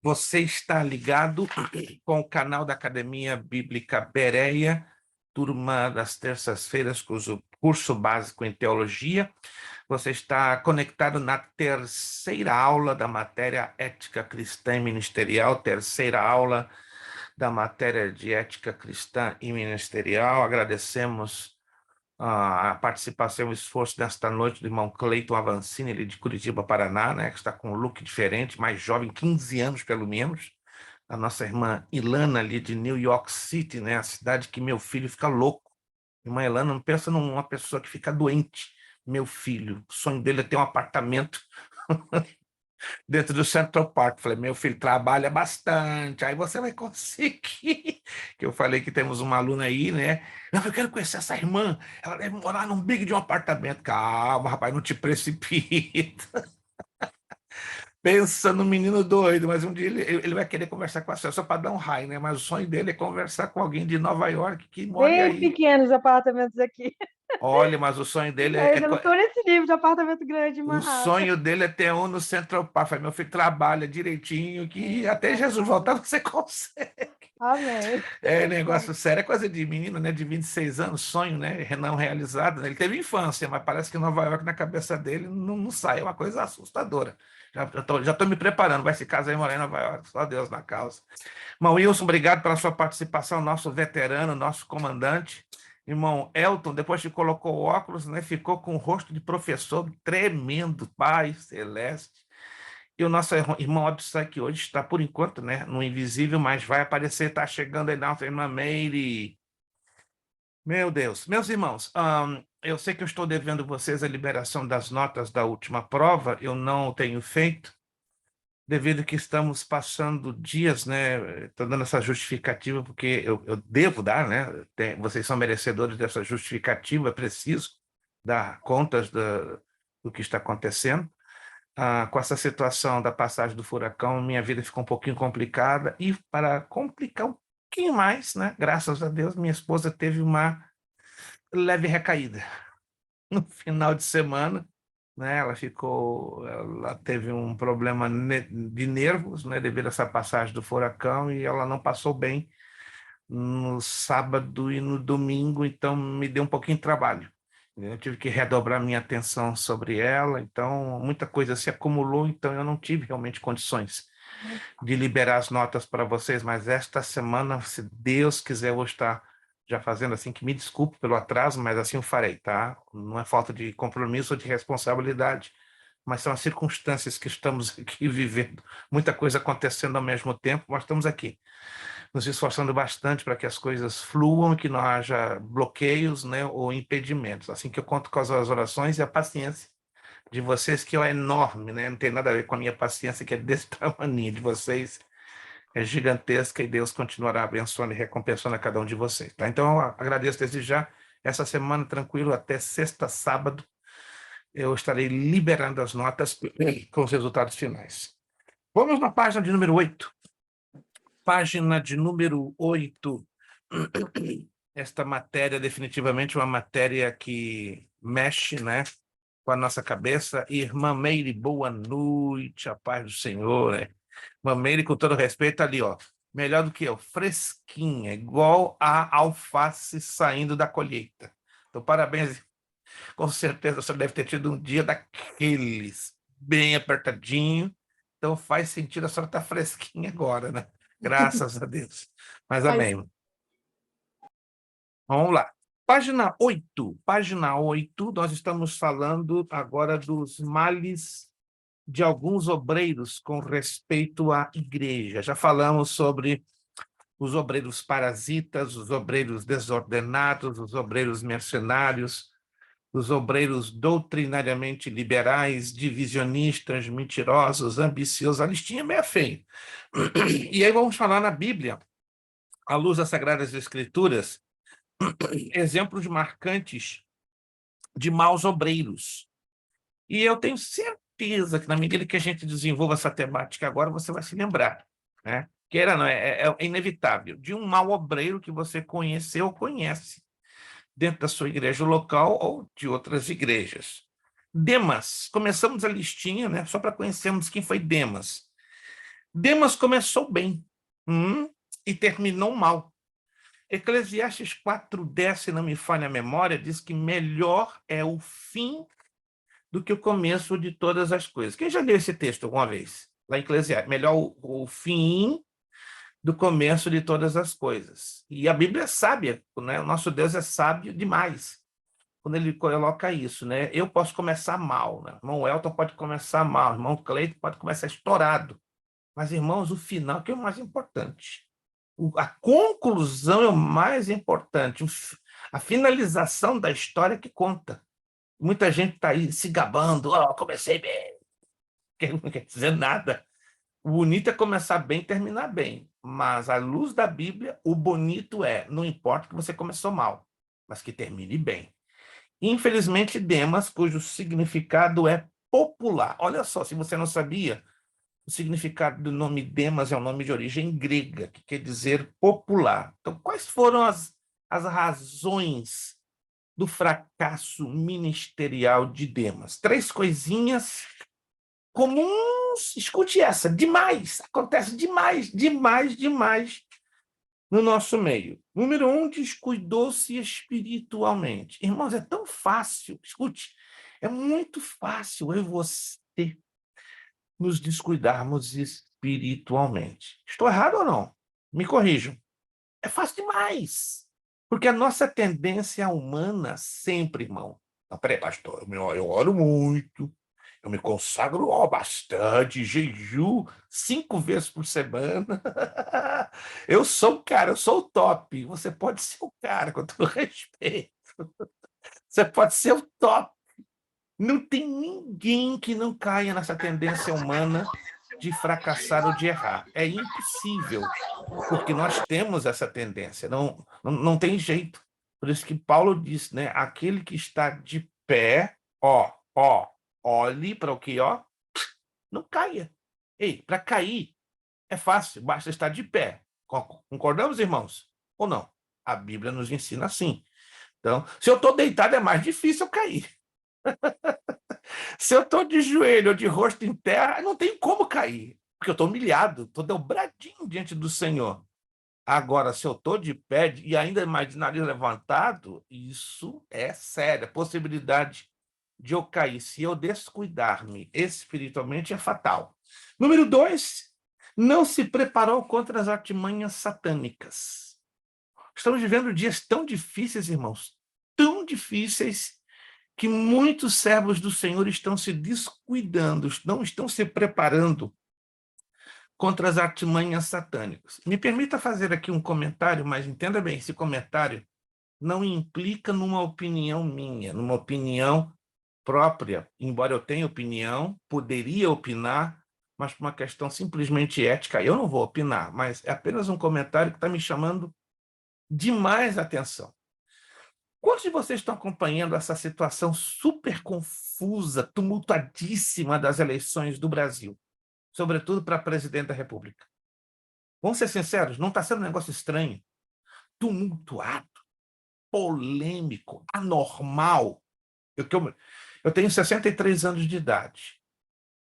Você está ligado com o canal da Academia Bíblica Bereia, turma das terças-feiras, cujo curso básico em teologia. Você está conectado na terceira aula da matéria Ética Cristã e Ministerial, terceira aula da matéria de Ética Cristã e Ministerial. Agradecemos a participação e o esforço desta noite do irmão Cleiton Avancini, ele de Curitiba, Paraná, né, que está com um look diferente, mais jovem, 15 anos pelo menos. A nossa irmã Ilana, ali de New York City, né, a cidade que meu filho fica louco. Irmã Ilana, não pensa numa pessoa que fica doente. Meu filho, o sonho dele é ter um apartamento dentro do Central Park. Falei, meu filho trabalha bastante, aí você vai conseguir. Que eu falei que temos uma aluna aí, né? Não, eu quero conhecer essa irmã, ela deve morar num big de um apartamento. Calma, rapaz, não te precipita. Pensa no menino doido, mas um dia ele vai querer conversar com a senhora, só para dar um raio, né? Mas o sonho dele é conversar com alguém de Nova York que mora Bem aí. pequenos apartamentos aqui. Olha, mas o sonho dele Eu ainda não estou nesse nível de apartamento grande em o Manhattan. sonho dele é ter um no Central Park. Falei, meu filho trabalha direitinho, que até Jesus voltar você consegue. Amém. É negócio sério, é coisa de menino, né? De 26 anos, sonho, né? Não realizado, né? Ele teve infância, mas parece que Nova York na cabeça dele não sai, é uma coisa assustadora. Já tô me preparando, vai se casar e morar em Nova York, só Deus na causa. Irmão Wilson, obrigado pela sua participação, nosso veterano, nosso comandante. Irmão Elton, depois que colocou o óculos, né, ficou com o rosto de professor tremendo, Pai Celeste. E o nosso irmão Absai, que hoje está, por enquanto, né, no invisível, mas vai aparecer, está chegando aí, nossa irmã Meire. Meu Deus. Meus irmãos, eu sei que eu estou devendo vocês a liberação das notas da última prova, eu não tenho feito, devido que estamos passando dias, né? Estou dando essa justificativa porque eu devo dar, né? Vocês são merecedores dessa justificativa, é preciso dar contas do que está acontecendo. Com essa situação da passagem do furacão, minha vida ficou um pouquinho complicada e para complicar um pouquinho mais, né? Graças a Deus, minha esposa teve uma leve recaída no final de semana, né? Ela teve um problema de nervos, né? Devido a essa passagem do furacão e ela não passou bem no sábado e no domingo, então me deu um pouquinho de trabalho. Eu tive que redobrar minha atenção sobre ela, então muita coisa se acumulou, então eu não tive realmente condições de liberar as notas para vocês, mas esta semana, se Deus quiser, eu vou estar já fazendo assim, que me desculpe pelo atraso, mas assim eu farei, tá? Não é falta de compromisso ou de responsabilidade, mas são as circunstâncias que estamos aqui vivendo, muita coisa acontecendo ao mesmo tempo, mas estamos aqui nos esforçando bastante para que as coisas fluam e que não haja bloqueios, né, ou impedimentos. Assim que eu conto com as orações e a paciência de vocês, que é enorme, né? Não tem nada a ver com a minha paciência, que é desse tamanho de vocês, é gigantesca e Deus continuará abençoando e recompensando a cada um de vocês, tá? Então, eu agradeço desde já. Essa semana, tranquilo, até sexta, sábado, eu estarei liberando as notas com os resultados finais. Vamos na página de número 8. Página de número 8. Esta matéria é definitivamente uma matéria que mexe, né, com a nossa cabeça. Irmã Meire, boa noite, a paz do Senhor. Né? Irmã Meire, com todo respeito, ali, ó, melhor do que eu, fresquinha, igual a alface saindo da colheita. Então, parabéns. Com certeza você deve ter tido um dia daqueles, bem apertadinho. Então, faz sentido a senhora estar fresquinha agora, né? Graças a Deus. Mas Mas amém. Vamos lá. Página 8, nós estamos falando agora dos males de alguns obreiros com respeito à igreja. Já falamos sobre os obreiros parasitas, os obreiros desordenados, os obreiros mercenários, os obreiros doutrinariamente liberais, divisionistas, mentirosos, ambiciosos. A listinha é meio feia. E aí vamos falar na Bíblia, à luz das Sagradas Escrituras, exemplos marcantes de maus obreiros. E eu tenho certeza que, na medida que a gente desenvolva essa temática agora, você vai se lembrar, né? Queira, não, é inevitável, de um mau obreiro que você conheceu ou conhece dentro da sua igreja local ou de outras igrejas. Demas, começamos a listinha, né? Só para conhecermos quem foi Demas. Demas começou bem, e terminou mal. Eclesiastes 4:10, se não me falha a memória, diz que melhor é o fim do que o começo de todas as coisas. Quem já leu esse texto alguma vez? Lá em Eclesiastes, melhor o fim do começo de todas as coisas. E a Bíblia é sábia, né? O nosso Deus é sábio demais quando ele coloca isso, né? Eu posso começar mal, né? O irmão Elton pode começar mal, o irmão Cleiton pode começar estourado. Mas, irmãos, o final que é o mais importante. A conclusão é o mais importante. A finalização da história que conta. Muita gente está aí se gabando. Comecei bem. Não quer dizer nada. O bonito é começar bem e terminar bem. Mas, à luz da Bíblia, o bonito não importa que você começou mal, mas que termine bem. Infelizmente, Demas, cujo significado é popular. Olha só, se você não sabia, o significado do nome Demas é um nome de origem grega, que quer dizer popular. Então, quais foram as razões do fracasso ministerial de Demas? 3 coisinhas comuns. Escute essa, demais, acontece demais, demais, demais no nosso meio. Número 1, descuidou-se espiritualmente. Irmãos, é tão fácil, escute, é muito fácil eu e você nos descuidarmos espiritualmente. Estou errado ou não? Me corrijam. É fácil demais. Porque a nossa tendência humana sempre, irmão. Não, peraí, pastor, eu oro muito, eu me consagro bastante, jejum 5 vezes por semana. Eu sou o cara, eu sou o top. Você pode ser o cara, com todo respeito. Você pode ser o top. Não tem ninguém que não caia nessa tendência humana de fracassar ou de errar. É impossível, porque nós temos essa tendência, não tem jeito. Por isso que Paulo diz, né? Aquele que está de pé, olhe para o que, não caia. Ei, para cair é fácil, basta estar de pé. Concordamos, irmãos? Ou não? A Bíblia nos ensina assim. Então, se eu estou deitado, é mais difícil eu cair. Se eu estou de joelho ou de rosto em terra, não tem como cair, porque eu estou humilhado, estou dobradinho diante do Senhor. Agora, se eu estou de pé e ainda mais de nariz levantado, isso é sério. A possibilidade de eu cair, se eu descuidar-me espiritualmente, é fatal. Número 2, não se preparou contra as artimanhas satânicas. Estamos vivendo dias tão difíceis, irmãos, tão difíceis, que muitos servos do Senhor estão se descuidando, não estão se preparando contra as artimanhas satânicas. Me permita fazer aqui um comentário, mas entenda bem, esse comentário não implica numa opinião minha, numa opinião própria, embora eu tenha opinião, poderia opinar, mas por uma questão simplesmente ética, eu não vou opinar, mas é apenas um comentário que está me chamando demais a atenção. Quantos de vocês estão acompanhando essa situação super confusa, tumultuadíssima das eleições do Brasil, sobretudo para presidente da República? Vamos ser sinceros, não está sendo um negócio estranho, tumultuado, polêmico, anormal. Eu tenho 63 anos de idade.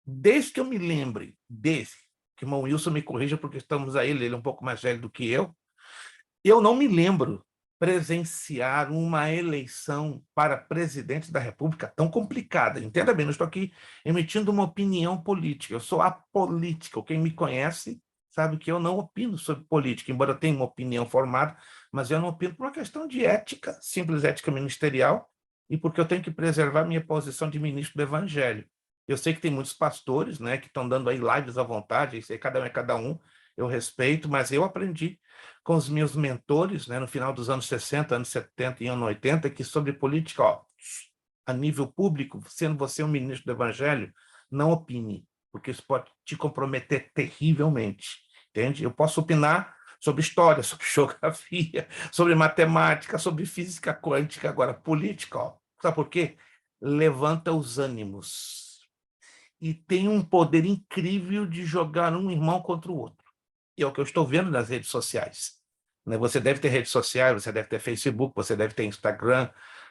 Desde que eu me lembre, que o irmão Wilson me corrija, porque estamos a ele é um pouco mais velho do que eu não me lembro presenciar uma eleição para presidente da República tão complicada. Entenda bem, não estou aqui emitindo uma opinião política, eu sou apolítico. Quem me conhece sabe que eu não opino sobre política, embora eu tenha uma opinião formada, mas eu não opino por uma questão de ética, simples ética ministerial, e porque eu tenho que preservar minha posição de ministro do Evangelho. Eu sei que tem muitos pastores, né, que estão dando aí lives à vontade, isso aí cada um é cada um, eu respeito, mas eu aprendi com os meus mentores, né, no final dos anos 60, anos 70 e anos 80, que sobre política, a nível público, sendo você um ministro do Evangelho, não opine, porque isso pode te comprometer terrivelmente, entende? Eu posso opinar sobre história, sobre geografia, sobre matemática, sobre física quântica, agora política, sabe por quê? Levanta os ânimos e tem um poder incrível de jogar um irmão contra o outro. E é o que eu estou vendo nas redes sociais. Você deve ter redes sociais, você deve ter Facebook, você deve ter Instagram,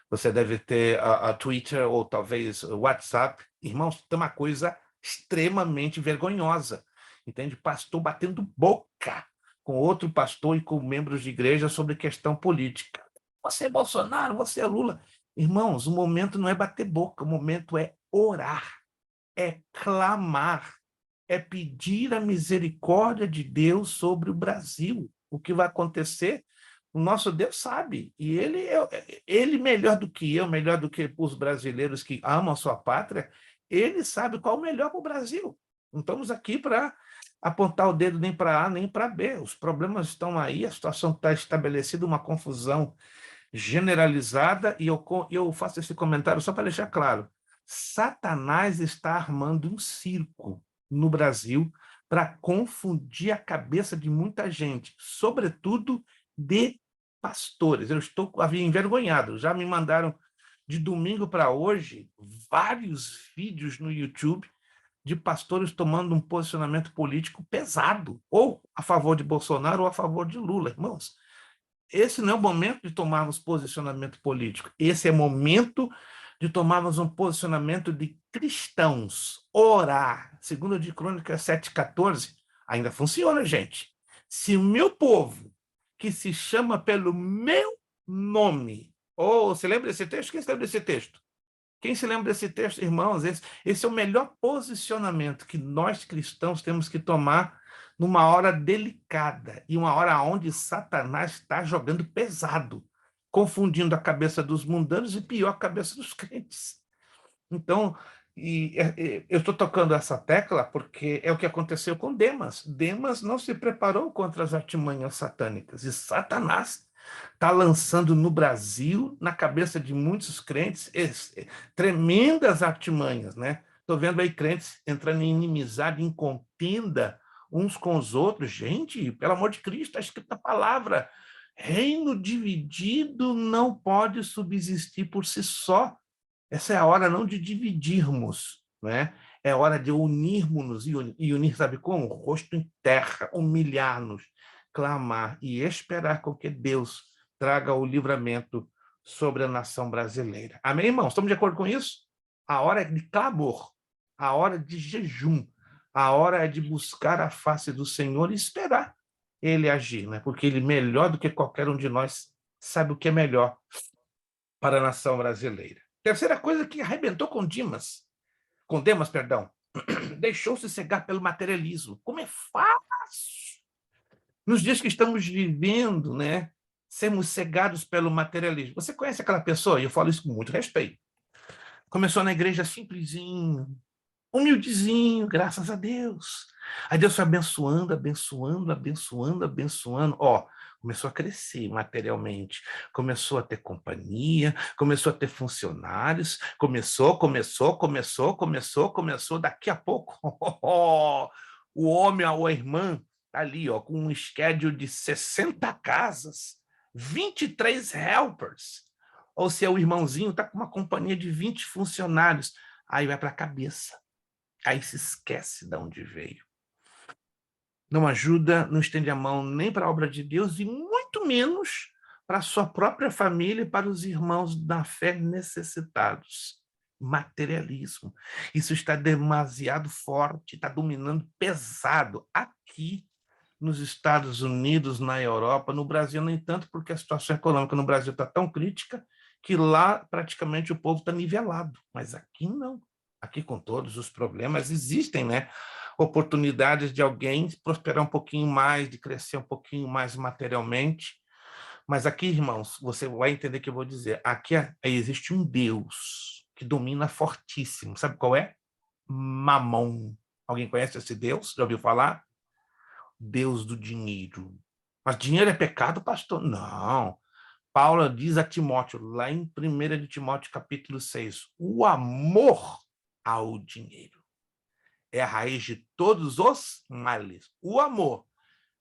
você deve ter a Twitter ou talvez WhatsApp. Irmãos, tem uma coisa extremamente vergonhosa. entende? Pastor batendo boca com outro pastor e com membros de igreja sobre questão política. Você é Bolsonaro, você é Lula. Irmãos, o momento não é bater boca, o momento é orar, é clamar, é pedir a misericórdia de Deus sobre o Brasil. O que vai acontecer, o nosso Deus sabe. E ele melhor do que eu, melhor do que os brasileiros que amam a sua pátria, ele sabe qual é o melhor para o Brasil. Não estamos aqui para apontar o dedo nem para A nem para B. Os problemas estão aí, a situação está estabelecida, uma confusão generalizada, e eu faço esse comentário só para deixar claro. Satanás está armando um circo no Brasil para confundir a cabeça de muita gente, sobretudo de pastores. Eu estou envergonhado. Já me mandaram de domingo para hoje vários vídeos no YouTube de pastores tomando um posicionamento político pesado, ou a favor de Bolsonaro ou a favor de Lula. Irmãos, esse não é o momento de tomarmos posicionamento político. Esse é o momento de tomarmos um posicionamento de cristãos. Orar. Segundo de Crônicas 7,14, ainda funciona, gente. Se o meu povo, que se chama pelo meu nome... você lembra desse texto? Quem se lembra desse texto? Quem se lembra desse texto, irmãos? Esse é o melhor posicionamento que nós cristãos temos que tomar numa hora delicada e uma hora onde Satanás está jogando pesado, confundindo a cabeça dos mundanos e, pior, a cabeça dos crentes. Então, eu estou tocando essa tecla porque é o que aconteceu com Demas. Demas não se preparou contra as artimanhas satânicas, e Satanás está lançando no Brasil, na cabeça de muitos crentes, tremendas artimanhas, né? Estou vendo aí crentes entrando em inimizade, em contenda uns com os outros. Gente, pelo amor de Cristo, está escrita a palavra: reino dividido não pode subsistir por si só. Essa é a hora não de dividirmos, né? É hora de unirmos-nos, e unir, sabe como? Rosto em terra, humilhar-nos, clamar e esperar com que Deus traga o livramento sobre a nação brasileira. Amém, irmãos? Estamos de acordo com isso? A hora é de clamor, a hora de jejum, a hora é de buscar a face do Senhor e esperar Ele agir, né? Porque Ele, melhor do que qualquer um de nós, sabe o que é melhor para a nação brasileira. Terceira coisa que arrebentou com Demas, perdão, deixou-se cegar pelo materialismo. Como é fácil, nos dias que estamos vivendo, né, sermos cegados pelo materialismo. Você conhece aquela pessoa? E eu falo isso com muito respeito. Começou na igreja simplesinho, humildezinho, graças a Deus. Aí Deus foi abençoando, abençoando, abençoando, abençoando. Começou a crescer materialmente, começou a ter companhia, começou a ter funcionários, começou. Daqui a pouco, o homem ou a irmã está ali, com um schedule de 60 casas, 23 helpers. Ou se é o irmãozinho, está com uma companhia de 20 funcionários. Aí vai para a cabeça. Aí se esquece de onde veio. Não ajuda, não estende a mão nem para a obra de Deus e muito menos para a sua própria família e para os irmãos da fé necessitados. Materialismo. Isso está demasiado forte, está dominando pesado aqui nos Estados Unidos, na Europa, no Brasil nem tanto, porque a situação econômica no Brasil está tão crítica que lá praticamente o povo está nivelado. Mas aqui não. Aqui, com todos os problemas, existem, né, oportunidades de alguém prosperar um pouquinho mais, de crescer um pouquinho mais materialmente. Mas aqui, irmãos, você vai entender o que eu vou dizer. Aqui existe um Deus que domina fortíssimo. Sabe qual é? Mamon. Alguém conhece esse Deus? Já ouviu falar? Deus do dinheiro. Mas dinheiro é pecado, pastor? Não. Paulo diz a Timóteo, lá em 1 de Timóteo, capítulo 6, o amor ao dinheiro é a raiz de todos os males. O amor.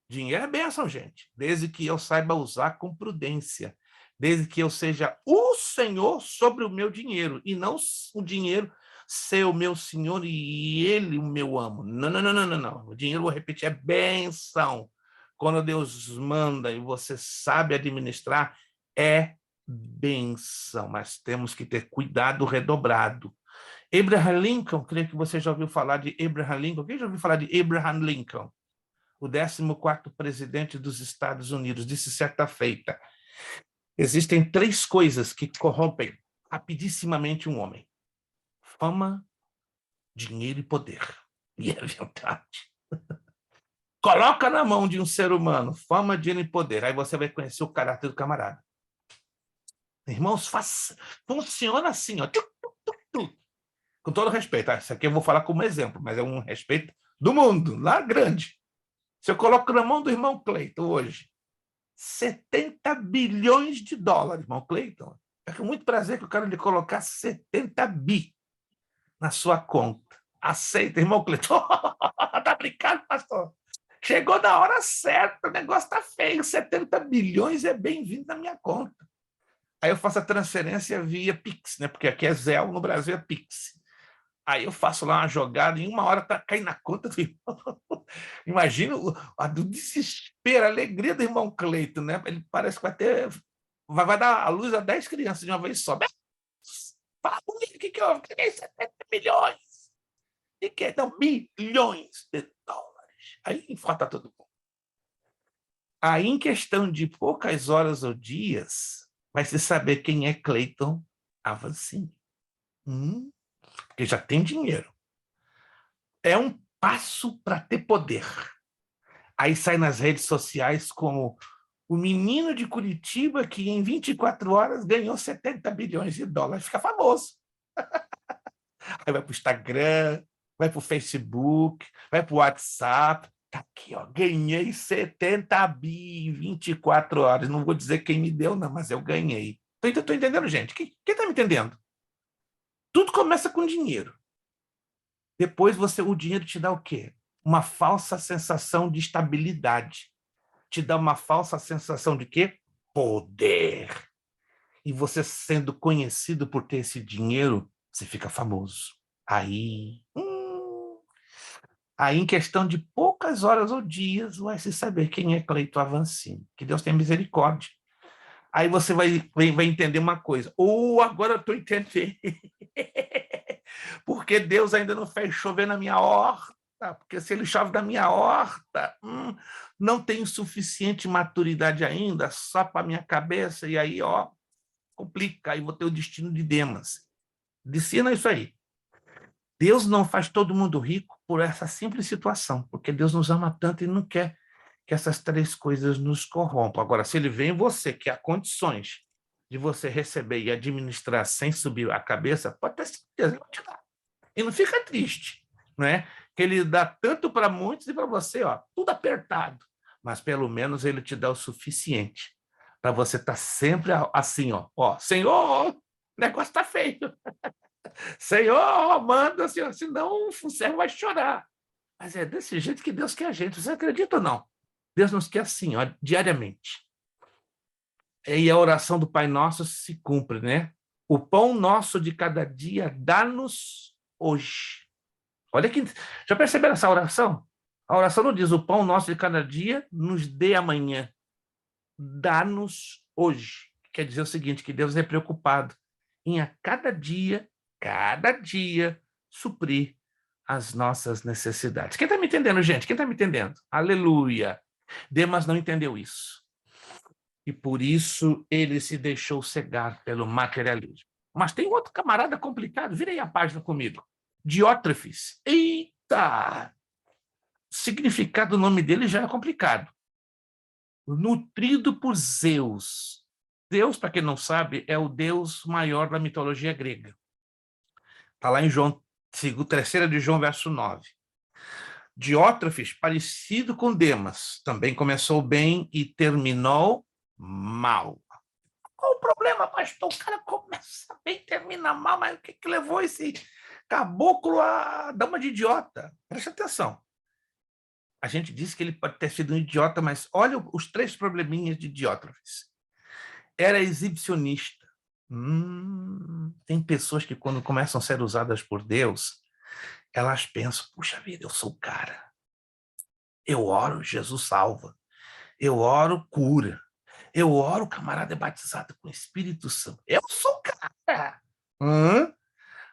Dinheiro é bênção, gente, desde que eu saiba usar com prudência, desde que eu seja o Senhor sobre o meu dinheiro, e não o dinheiro ser o meu Senhor e ele o meu amo. Não, não, não, não, não, não. O dinheiro, vou repetir, é bênção. Quando Deus manda e você sabe administrar, é bênção, mas temos que ter cuidado redobrado. Abraham Lincoln, creio que você já ouviu falar de Abraham Lincoln. Quem já ouviu falar de Abraham Lincoln? O 14º presidente dos Estados Unidos, disse certa feita: existem 3 coisas que corrompem rapidissimamente um homem: fama, dinheiro e poder. E é verdade. Coloca na mão de um ser humano fama, dinheiro e poder, aí você vai conhecer o caráter do camarada. Irmãos, funciona assim, ó. Com todo respeito, isso aqui eu vou falar como exemplo, mas é um respeito do mundo, lá grande. Se eu coloco na mão do irmão Cleiton hoje 70 bilhões de dólares, irmão Cleiton, é com muito prazer que eu quero lhe colocar 70 bi na sua conta. Aceita, irmão Cleiton? Tá brincando, pastor? Chegou na hora certa, o negócio tá feio, 70 bilhões é bem-vindo na minha conta. Aí eu faço a transferência via Pix, né? Porque aqui é Zelle, no Brasil é Pix. Aí eu faço lá uma jogada e em 1 hora tá caindo na conta do irmão. Imagina do desespero, a alegria do irmão Cleiton, né? Ele parece que vai dar a luz a 10 crianças de uma vez só. Fala comigo, o que houve? O que é 70 milhões? O que é? Não, bilhões de dólares. Aí infarta todo mundo. Aí, em questão de poucas horas ou dias, vai se saber quem é Cleiton Avancini. Porque já tem dinheiro. É um passo para ter poder. Aí sai nas redes sociais como o menino de Curitiba que em 24 horas ganhou 70 bilhões de dólares. Fica famoso. Aí vai para o Instagram, vai para o Facebook, vai para o WhatsApp. Tá aqui, ó, ganhei 70 bi em 24 horas. Não vou dizer quem me deu, não, mas eu ganhei. Estou entendendo, gente? Quem está me entendendo? Tudo começa com dinheiro. Depois o dinheiro te dá o quê? Uma falsa sensação de estabilidade. Te dá uma falsa sensação de quê? Poder. E você sendo conhecido por ter esse dinheiro, você fica famoso. Aí em questão de poucas horas ou dias, vai se saber quem é Cleiton Avancini. Que Deus tenha misericórdia. Aí você vai entender uma coisa. Agora eu estou entendendo. Porque Deus ainda não fez chover na minha horta. Porque se ele chove na minha horta, não tenho suficiente maturidade ainda, só para a minha cabeça, e aí, ó, complica, aí vou ter o destino de Demas. Ensina isso aí. Deus não faz todo mundo rico por essa simples situação, porque Deus nos ama tanto e não quer que essas 3 coisas nos corrompam. Agora, se ele vê em você que há condições de você receber e administrar sem subir a cabeça, pode ter certeza, ele vai te dar. E não fica triste, né? Que ele dá tanto para muitos e para você, ó, tudo apertado. Mas pelo menos ele te dá o suficiente para você estar sempre assim, ó, Senhor, o negócio está feio. Senhor, manda, assim, senão o servo vai chorar. Mas é desse jeito que Deus quer a gente. Você acredita ou não? Deus nos quer assim, ó, diariamente. E a oração do Pai Nosso se cumpre, né? O pão nosso de cada dia dá-nos hoje. Olha que. Já perceberam essa oração? A oração não diz o pão nosso de cada dia nos dê amanhã. Dá-nos hoje. Quer dizer o seguinte, que Deus é preocupado em a cada dia, suprir as nossas necessidades. Quem está me entendendo, gente? Quem está me entendendo? Aleluia. Demas não entendeu isso. E por isso ele se deixou cegar pelo materialismo. Mas tem outro camarada complicado. Vira aí a página comigo. Diótrefes. Eita! O significado do nome dele já é complicado. Nutrido por Zeus. Zeus, para quem não sabe, é o deus maior da mitologia grega. Está lá em João, 3 de João, verso 9. Diótrefes, parecido com Demas, também começou bem e terminou mal. Qual o problema, pastor? O cara começa bem e termina mal, mas o que levou esse caboclo a dama de idiota? Presta atenção. A gente disse que ele pode ter sido um idiota, mas olha os 3 probleminhas de Diótrefes. Era exibicionista. Tem pessoas que, quando começam a ser usadas por Deus, elas pensam, puxa vida, eu sou o cara. Eu oro, Jesus salva. Eu oro, cura. Eu oro, o camarada é batizado com o Espírito Santo. Eu sou o cara.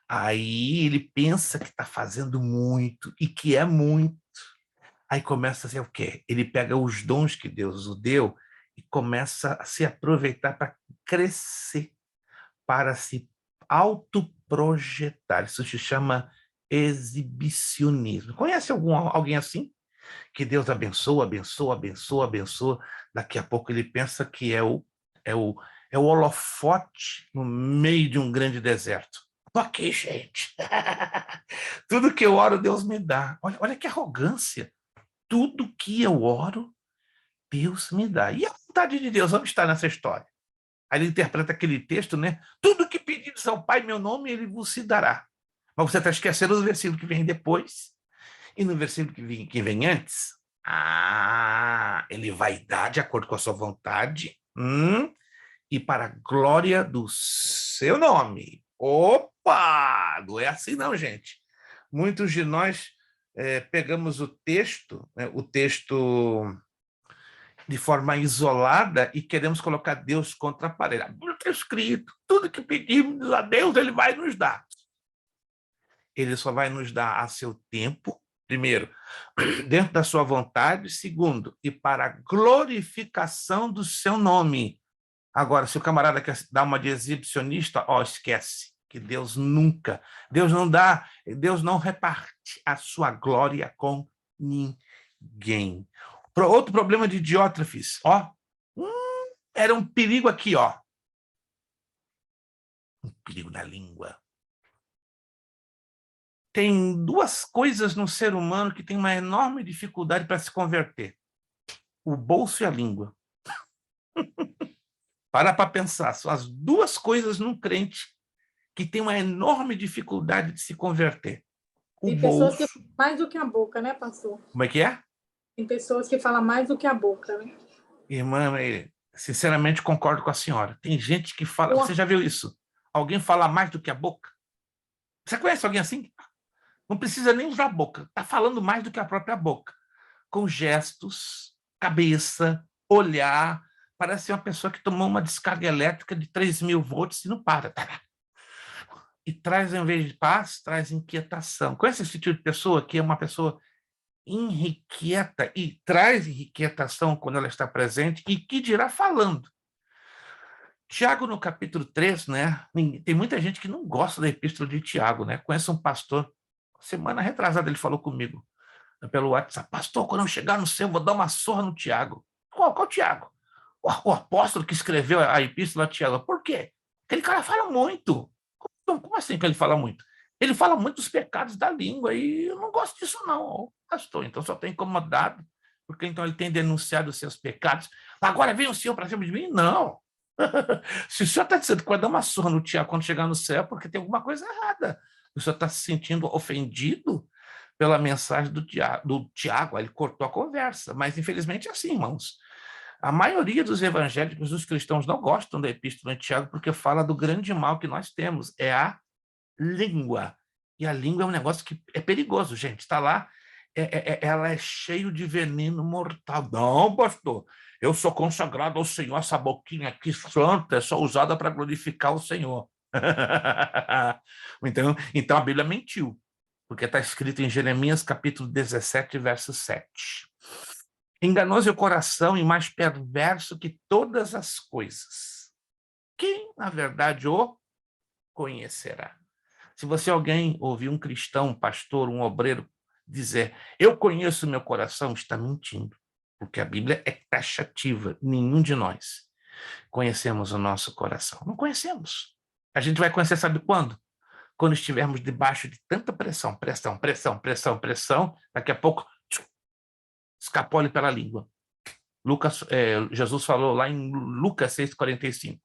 Aí ele pensa que está fazendo muito e que é muito. Aí começa a ser o quê? Ele pega os dons que Deus o deu e começa a se aproveitar para crescer, para se autoprojetar. Isso se chama exibicionismo. Conhece alguém assim? Que Deus abençoa, abençoa, abençoa, abençoa. Daqui a pouco ele pensa que é o, é o holofote no meio de um grande deserto. Tô aqui, gente. Tudo que eu oro, Deus me dá. Olha que arrogância. Tudo que eu oro, Deus me dá. E a vontade de Deus, onde está nessa história? Aí ele interpreta aquele texto, né? Tudo que pedires ao Pai em meu nome, ele vos se dará. Mas você está esquecendo do versículo que vem depois e no versículo que vem antes. Ele vai dar de acordo com a sua vontade e para a glória do seu nome. Opa! Não é assim não, gente. Muitos de nós pegamos o texto de forma isolada e queremos colocar Deus contra a parede. A Bíblia está escrito, tudo que pedimos a Deus, Ele vai nos dar. Ele só vai nos dar a seu tempo, primeiro, dentro da sua vontade, segundo, e para a glorificação do seu nome. Agora, se o camarada quer dar uma de exibicionista, esquece, que Deus nunca, Deus não reparte a sua glória com ninguém. Outro problema de Diótrefes, era um perigo aqui, um perigo na língua. Tem duas coisas no ser humano que tem uma enorme dificuldade para se converter: o bolso e a língua. Para pensar, são as duas coisas num crente que tem uma enorme dificuldade de se converter. Tem pessoas que falam mais do que a boca, né, pastor? Como é que é? Tem pessoas que falam mais do que a boca, né? Irmã, sinceramente concordo com a senhora. Tem gente que fala... Você já viu isso? Alguém fala mais do que a boca? Você conhece alguém assim? Não precisa nem usar a boca. Está falando mais do que a própria boca. Com gestos, cabeça, olhar. Parece uma pessoa que tomou uma descarga elétrica de 3.000 volts e não para. E traz, em vez de paz, traz inquietação. Conhece esse tipo de pessoa que é uma pessoa inquieta e traz inquietação quando ela está presente e que dirá falando? Tiago, no capítulo 3, né? Tem muita gente que não gosta da epístola de Tiago, né? Conhece um pastor, semana retrasada ele falou comigo pelo WhatsApp: pastor, quando eu chegar no céu, vou dar uma surra no Tiago. Qual Tiago? O apóstolo que escreveu a epístola a Tiago. Por quê? Aquele cara fala muito. Como assim que ele fala muito? Ele fala muito dos pecados da língua e eu não gosto disso não, pastor. Então só estou incomodado, porque então ele tem denunciado os seus pecados. Agora vem o senhor para cima de mim? Não. Se o senhor está dizendo que vai dar uma surra no Tiago quando chegar no céu, porque tem alguma coisa errada. O senhor está se sentindo ofendido pela mensagem do Tiago. Ele cortou a conversa. Mas, infelizmente, é assim, irmãos. A maioria dos evangélicos, dos cristãos, não gostam da epístola de Tiago porque fala do grande mal que nós temos, é a língua. E a língua é um negócio que é perigoso, gente. Está lá, ela é cheio de veneno mortal. Não, pastor, eu sou consagrado ao Senhor, essa boquinha aqui santa é só usada para glorificar o Senhor. Então a Bíblia mentiu, porque está escrito em Jeremias capítulo 17, verso 7. Enganoso é o coração e mais perverso que todas as coisas. Quem, na verdade, o conhecerá? Se você ouvir um cristão, um pastor, um obreiro dizer: eu conheço o meu coração, está mentindo. Porque a Bíblia é taxativa. Nenhum de nós conhecemos o nosso coração. Não conhecemos. A gente vai conhecer, sabe quando? Quando estivermos debaixo de tanta pressão, pressão, daqui a pouco escapole pela língua. Jesus falou lá em Lucas 6,45.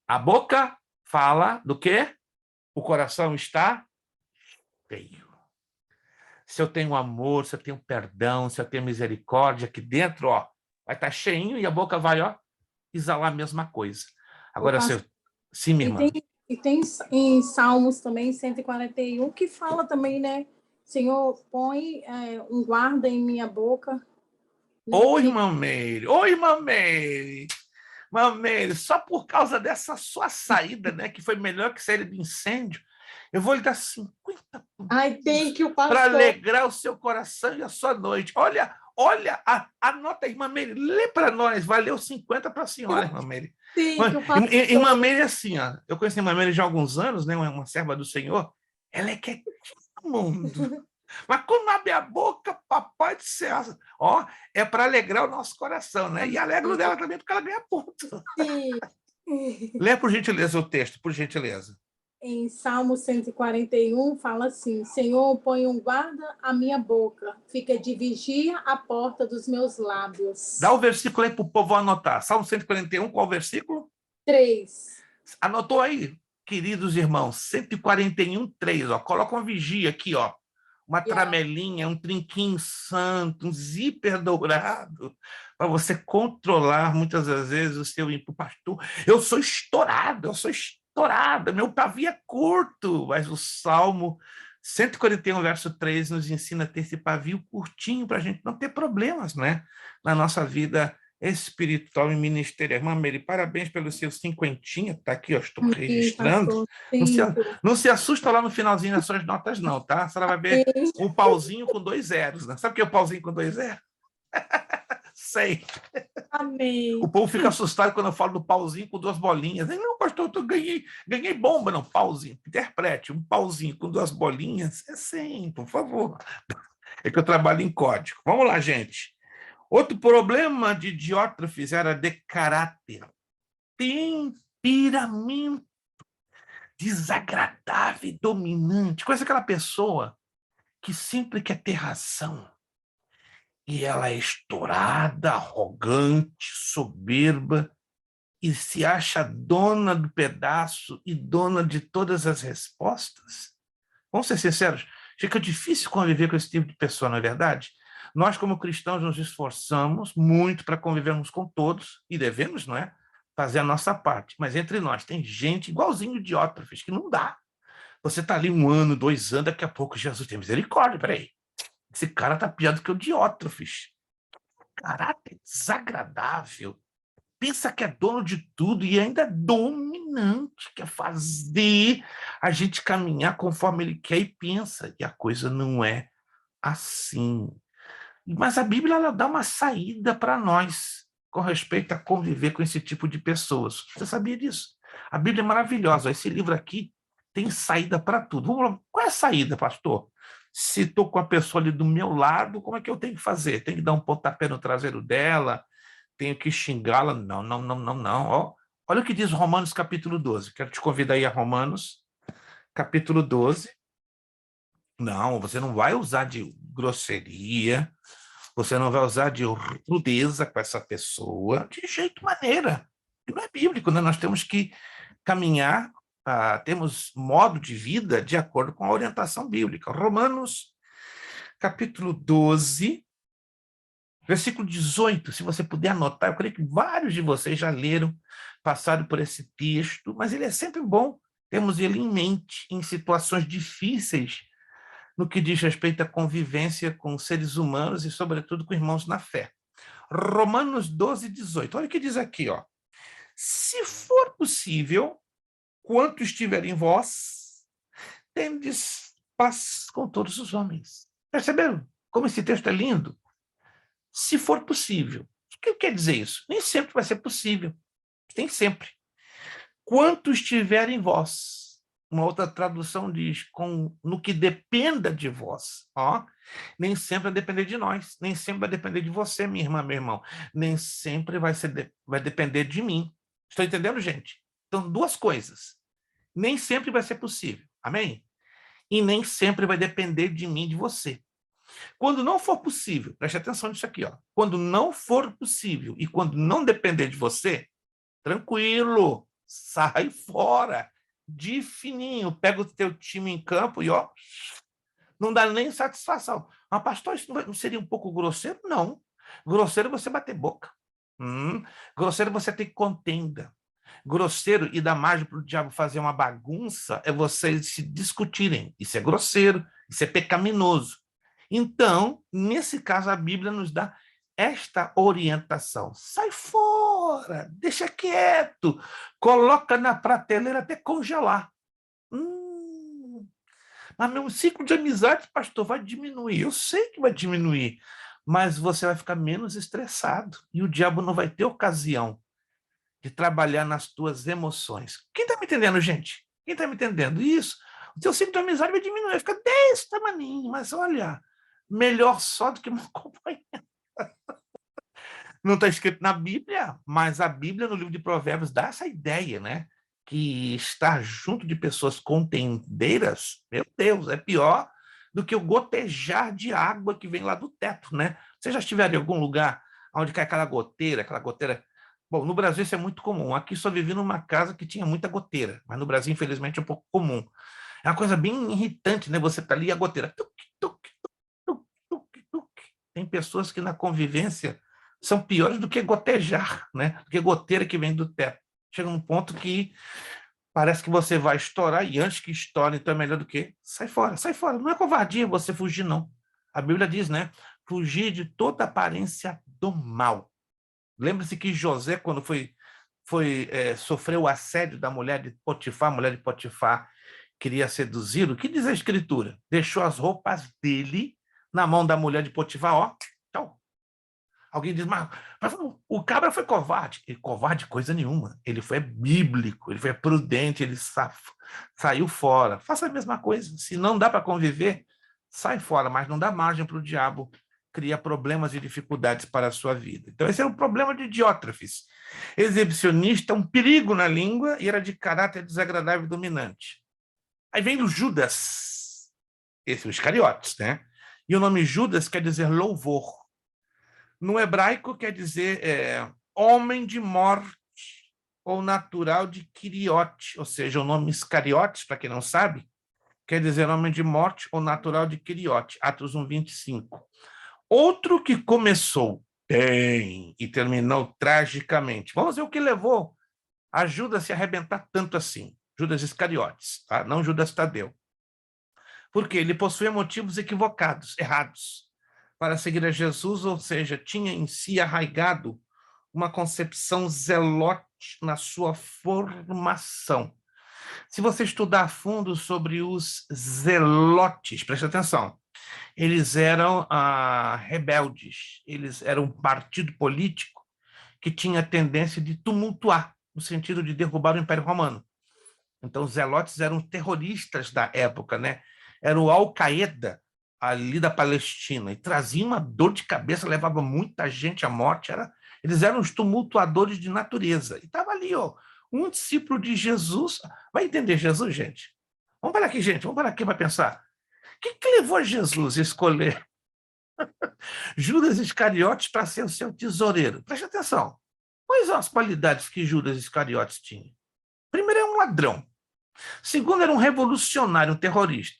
A boca fala do quê? O coração está cheio. Se eu tenho amor, se eu tenho perdão, se eu tenho misericórdia, aqui dentro, vai estar cheinho e a boca vai, exalar a mesma coisa. Agora, sim, minha irmã. E tem em Salmos também, 141, que fala também, né? Senhor, põe um guarda em minha boca. Oi, irmã Meire. Irmã Meire, só por causa dessa sua saída, né, que foi melhor que sair do incêndio, Eu vou lhe dar 50 Ai, tem que o para pastor. alegrar o seu coração e a sua noite. Olha, anota aí, irmã Meire, lê para nós. Valeu 50 para a senhora, irmã Meire. Tem que o pastor. Irmã Meire, assim, ó, eu conheci a irmã Meire já há alguns anos, né, uma serva do Senhor. Ela é quietinha no mundo. Mas quando abre a boca, papai do céu, ó, é para alegrar o nosso coração, né? E alegra o dela também, porque ela ganha ponto. Sim. Lê, por gentileza, o texto, por gentileza. Em Salmo 141, fala assim: Senhor, põe um guarda à minha boca, fica de vigia à porta dos meus lábios. Dá o versículo aí para o povo anotar. Salmo 141, qual o versículo? 3. Anotou aí, queridos irmãos, 141, 3, ó. Coloca uma vigia aqui, ó. Uma tramelinha, um trinquinho santo, um zíper dourado, para você controlar muitas das vezes o seu ímpeto. Pastor, eu sou estourada, meu pavio é curto, mas o Salmo 141, verso 3, nos ensina a ter esse pavio curtinho para a gente não ter problemas, né? Na nossa vida espiritual e ministerial. Irmã Meire, parabéns pelo seu cinquentinha, tá aqui, ó, estou registrando. Não se assusta lá no finalzinho das suas notas, não, tá? A senhora vai ver um pauzinho com 2 zeros, né? Sabe o que é o pauzinho com 2 zeros? Sei. Amém. O povo fica assustado quando eu falo do pauzinho com 2 bolinhas. Não, pastor, eu ganhei bomba. Não, pauzinho. Interprete, um pauzinho com 2 bolinhas. É sim, por favor. É que eu trabalho em código. Vamos lá, gente. Outro problema de Diótrefes era de caráter, temperamento desagradável e dominante. Conhece aquela pessoa que sempre quer ter razão e ela é estourada, arrogante, soberba e se acha dona do pedaço e dona de todas as respostas? Vamos ser sinceros, fica difícil conviver com esse tipo de pessoa, não é verdade? Nós, como cristãos, nos esforçamos muito para convivermos com todos, e devemos, não é? Fazer a nossa parte. Mas entre nós tem gente igualzinho Diótrefes, que não dá. Você está ali 1 ano, 2 anos, daqui a pouco Jesus tem misericórdia, peraí. Esse cara está pior do que o Diótrefes. Caráter desagradável. Pensa que é dono de tudo e ainda é dominante, quer fazer a gente caminhar conforme ele quer e pensa. E a coisa não é assim. Mas a Bíblia ela dá uma saída para nós com respeito a conviver com esse tipo de pessoas. Você sabia disso? A Bíblia é maravilhosa. Esse livro aqui tem saída para tudo. Vamos lá. Qual é a saída, pastor? Se estou com a pessoa ali do meu lado, como é que eu tenho que fazer? Tenho que dar um pontapé no traseiro dela? Tenho que xingá-la? Não, não, não, não, não. Ó, olha o que diz Romanos capítulo 12. Quero te convidar aí a Romanos capítulo 12. Não, você não vai usar de grosseria, você não vai usar de rudeza com essa pessoa, de jeito maneira. E não é bíblico, né? Nós temos que caminhar, temos modo de vida de acordo com a orientação bíblica. Romanos, capítulo 12, versículo 18, se você puder anotar, eu creio que vários de vocês já leram, passaram por esse texto, mas ele é sempre bom, temos ele em mente em situações difíceis, no que diz respeito à convivência com seres humanos e, sobretudo, com irmãos na fé. Romanos 12, 18. Olha o que diz aqui, ó. Se for possível, quanto estiver em vós, tendes paz com todos os homens. Perceberam como esse texto é lindo? Se for possível. O que quer dizer isso? Nem sempre vai ser possível. Nem sempre. Quanto estiver em vós. Uma outra tradução diz, no que dependa de vós. Ó, nem sempre vai depender de nós, nem sempre vai depender de você, minha irmã, meu irmão. Nem sempre vai depender de mim. Estou entendendo, gente? Então, 2 coisas. Nem sempre vai ser possível. Amém? E nem sempre vai depender de mim, de você. Quando não for possível, preste atenção nisso aqui, ó. Quando não for possível e quando não depender de você, tranquilo, sai fora. De fininho, pega o teu time em campo e, ó, não dá nem satisfação. Mas, pastor, isso não seria um pouco grosseiro? Não. Grosseiro é você bater boca. Grosseiro é você ter contenda. Grosseiro e dar margem para o diabo fazer uma bagunça é vocês se discutirem. Isso é grosseiro, isso é pecaminoso. Então, nesse caso, a Bíblia nos dá esta orientação. Sai fora, deixa quieto, coloca na prateleira até congelar. Mas meu ciclo de amizade, pastor, vai diminuir. Eu sei que vai diminuir, mas você vai ficar menos estressado e o diabo não vai ter ocasião de trabalhar nas tuas emoções. Quem está me entendendo, gente? Quem está me entendendo? Isso. O teu ciclo de amizade vai diminuir, vai ficar desse tamaninho, mas olha, melhor só do que uma companhia. Não está escrito na Bíblia, mas a Bíblia, no livro de Provérbios, dá essa ideia, né? Que estar junto de pessoas contendeiras, meu Deus, é pior do que o gotejar de água que vem lá do teto, né? Você já estiver em algum lugar onde cai aquela goteira, Bom, no Brasil isso é muito comum. Aqui só vivi numa casa que tinha muita goteira, mas no Brasil, infelizmente, é um pouco comum. É uma coisa bem irritante, né? Você tá ali e a goteira. Tuc, tuc, tuc, tuc, tuc. Tem pessoas que na convivência são piores do que gotejar, né? Do que goteira que vem do teto. Chega num ponto que parece que você vai estourar, e antes que estoure, então é melhor do que sai fora, sai fora. Não é covardia você fugir, não. A Bíblia diz, né? Fugir de toda aparência do mal. Lembre-se que José, quando sofreu o assédio da mulher de Potifar, a mulher de Potifar queria seduzi-lo, o que diz a Escritura? Deixou as roupas dele na mão da mulher de Potifar, ó, tchau. Alguém diz, mas o cabra foi covarde. Ele, covarde coisa nenhuma. Ele foi bíblico, ele foi prudente, ele saiu fora. Faça a mesma coisa. Se não dá para conviver, sai fora, mas não dá margem para o diabo criar problemas e dificuldades para a sua vida. Então, esse é o problema de Diótrefes. Exibicionista, um perigo na língua e era de caráter desagradável e dominante. Aí vem o Judas, esse é o Iscariotes, né? E o nome Judas quer dizer louvor. No hebraico quer dizer homem de morte ou natural de Quiriote, ou seja, o nome Iscariotes, para quem não sabe, quer dizer homem de morte ou natural de Quiriote, Atos 1:25. Outro que começou bem e terminou tragicamente. Vamos ver o que levou a Judas se arrebentar tanto assim. Judas Iscariotes, tá? Não Judas Tadeu. Porque ele possuía motivos equivocados, errados, para seguir a Jesus, ou seja, tinha em si arraigado uma concepção zelote na sua formação. Se você estudar a fundo sobre os zelotes, preste atenção, eles eram rebeldes, eles eram um partido político que tinha a tendência de tumultuar, no sentido de derrubar o Império Romano. Então, os zelotes eram terroristas da época, né? Era o Al-Qaeda ali da Palestina, e trazia uma dor de cabeça, levava muita gente à morte, eles eram os tumultuadores de natureza. E estava ali, ó, um discípulo de Jesus, vai entender Jesus, gente? Vamos parar aqui, gente, vamos parar aqui para pensar. O que levou a Jesus a escolher Judas Iscariotes para ser o seu tesoureiro? Preste atenção. Quais são as qualidades que Judas Iscariotes tinha? Primeiro, era um ladrão. Segundo, era um revolucionário, um terrorista.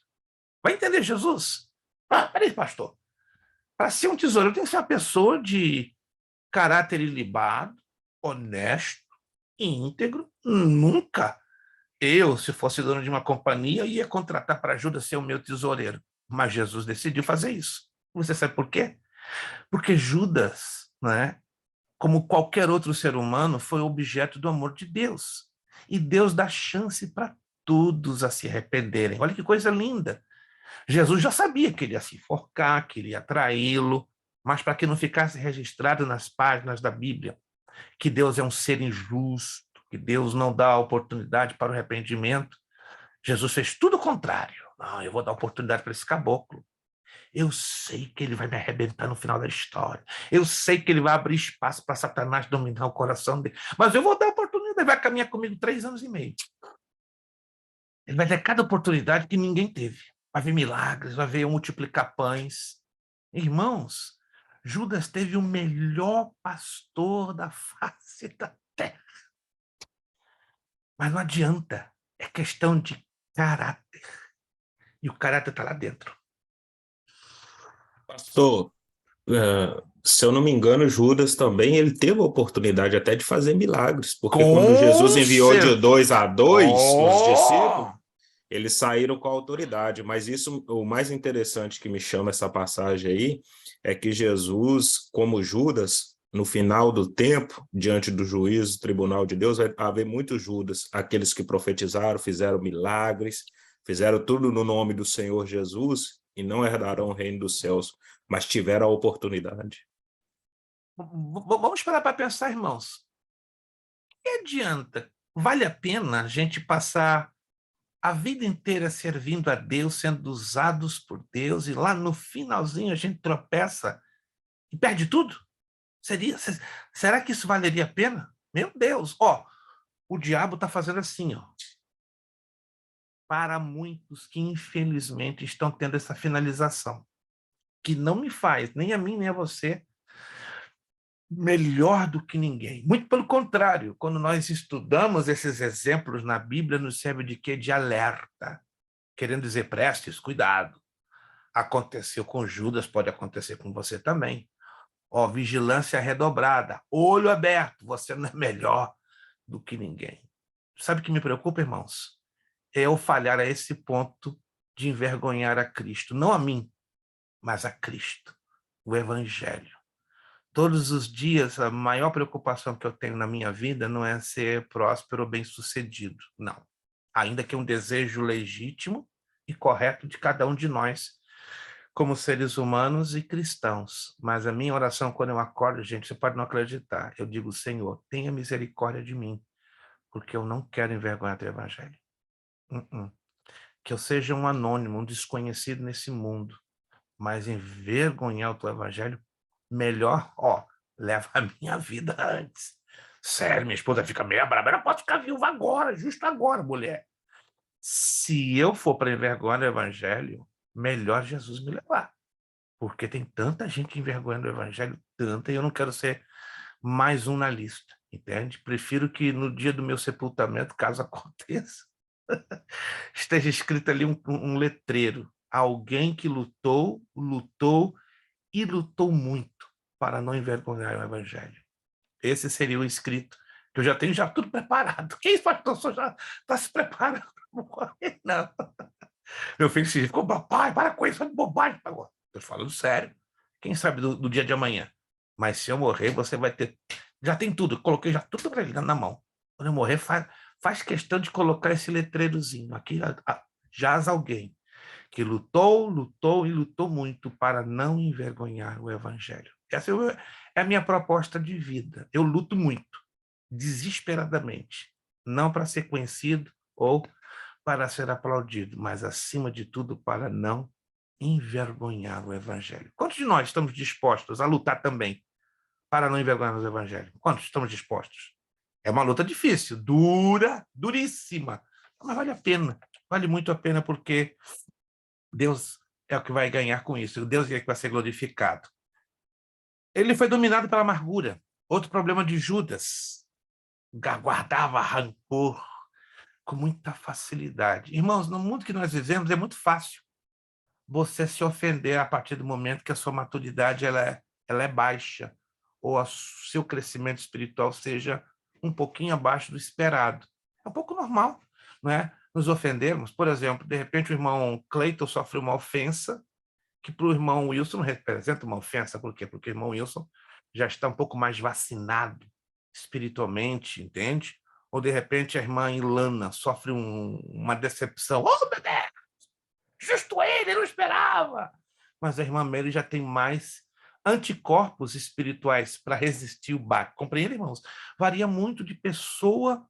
Vai entender Jesus? Peraí, pastor. Para ser um tesoureiro, tem que ser uma pessoa de caráter ilibado, honesto, íntegro. Nunca eu, se fosse dono de uma companhia, ia contratar para Judas ser o meu tesoureiro. Mas Jesus decidiu fazer isso. Você sabe por quê? Porque Judas, né, como qualquer outro ser humano, foi objeto do amor de Deus. E Deus dá chance para todos a se arrependerem. Olha que coisa linda. Jesus já sabia que ele ia se enforcar, que ele ia traí-lo, mas para que não ficasse registrado nas páginas da Bíblia que Deus é um ser injusto, que Deus não dá oportunidade para o arrependimento, Jesus fez tudo o contrário. Não, eu vou dar oportunidade para esse caboclo. Eu sei que ele vai me arrebentar no final da história. Eu sei que ele vai abrir espaço para Satanás dominar o coração dele. Mas eu vou dar oportunidade. Ele vai caminhar comigo 3 anos e meio. Ele vai ter cada oportunidade que ninguém teve. Vai ver milagres, vai ver multiplicar pães. Irmãos, Judas teve o melhor pastor da face da terra. Mas não adianta. É questão de caráter. E o caráter está lá dentro. Pastor, se eu não me engano, Judas também ele teve a oportunidade até de fazer milagres, porque quando Jesus enviou de 2 a 2 os discípulos, eles saíram com a autoridade. Mas isso, o mais interessante que me chama essa passagem aí, é que Jesus, como Judas, no final do tempo, diante do juízo, do tribunal de Deus, vai haver muitos Judas, aqueles que profetizaram, fizeram milagres, Fizeram tudo no nome do Senhor Jesus e não herdarão o reino dos céus, mas tiveram a oportunidade. Vamos parar para pensar, irmãos. O que adianta? Vale a pena a gente passar a vida inteira servindo a Deus, sendo usados por Deus, e lá no finalzinho a gente tropeça e perde tudo? Será que isso valeria a pena? Meu Deus! O diabo está fazendo assim, para muitos que infelizmente estão tendo essa finalização, que não me faz, nem a mim, nem a você, melhor do que ninguém. Muito pelo contrário, quando nós estudamos esses exemplos na Bíblia, nos serve de quê? De alerta. Querendo dizer, prestes, cuidado. Aconteceu com Judas, pode acontecer com você também. Vigilância redobrada, olho aberto, você não é melhor do que ninguém. Sabe o que me preocupa, irmãos? É eu falhar a esse ponto de envergonhar a Cristo. Não a mim, mas a Cristo, o Evangelho. Todos os dias, a maior preocupação que eu tenho na minha vida não é ser próspero ou bem-sucedido, não. Ainda que é um desejo legítimo e correto de cada um de nós, como seres humanos e cristãos. Mas a minha oração, quando eu acordo, gente, você pode não acreditar, eu digo, Senhor, tenha misericórdia de mim, porque eu não quero envergonhar teu Evangelho. Que eu seja um anônimo, um desconhecido nesse mundo, mas envergonhar o teu Evangelho, melhor, leva a minha vida antes. Sério, minha esposa fica meio brava, ela pode ficar viúva agora, justo agora, mulher. Se eu for para envergonhar o Evangelho, melhor Jesus me levar. Porque tem tanta gente envergonhando o Evangelho, tanta, e eu não quero ser mais um na lista, entende? Prefiro que no dia do meu sepultamento, caso aconteça, esteja escrito ali um letreiro. Alguém que lutou e lutou muito para não envergonhar o Evangelho. Esse seria o escrito, que eu já tenho tudo preparado. Que isso, pastor? O senhor já está se preparando para morrer? Não. Meu filho ficou, papai, para com isso, é bobagem. Estou falando sério. Quem sabe do dia de amanhã? Mas se eu morrer, você vai ter... Já tem tudo, coloquei já tudo para ele na mão. Quando eu morrer, faz questão de colocar esse letreirozinho. Aqui jaz alguém que lutou e lutou muito para não envergonhar o Evangelho. Essa é a minha proposta de vida. Eu luto muito, desesperadamente, não para ser conhecido ou para ser aplaudido, mas, acima de tudo, para não envergonhar o Evangelho. Quantos de nós estamos dispostos a lutar também para não envergonhar o Evangelho? Quantos estamos dispostos? É uma luta difícil, dura, duríssima, mas vale a pena, vale muito a pena, porque Deus é o que vai ganhar com isso, Deus é que vai ser glorificado. Ele foi dominado pela amargura. Outro problema de Judas, guardava rancor com muita facilidade. Irmãos, no mundo que nós vivemos é muito fácil você se ofender a partir do momento que a sua maturidade ela é baixa, ou o seu crescimento espiritual seja um pouquinho abaixo do esperado. É um pouco normal, não é? Nos ofendermos. Por exemplo, de repente o irmão Cleiton sofre uma ofensa que para o irmão Wilson não representa uma ofensa. Por quê? Porque o irmão Wilson já está um pouco mais vacinado espiritualmente, entende? Ou, de repente, a irmã Ilana sofre uma decepção. Oh, meu Deus! Justo ele não esperava! Mas a irmã Mary já tem mais anticorpos espirituais para resistir o baque. Compreende, irmãos? Varia muito de pessoa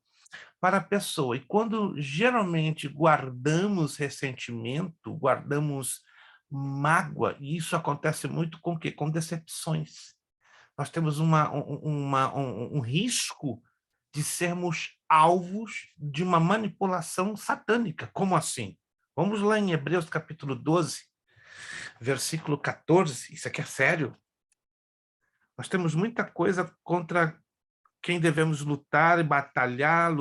para pessoa. E quando geralmente guardamos ressentimento, guardamos mágoa, e isso acontece muito com o quê? Com decepções. Nós temos um risco de sermos alvos de uma manipulação satânica. Como assim? Vamos lá em Hebreus capítulo 12, versículo 14. Isso aqui é sério. Nós temos muita coisa contra quem devemos lutar e batalhar,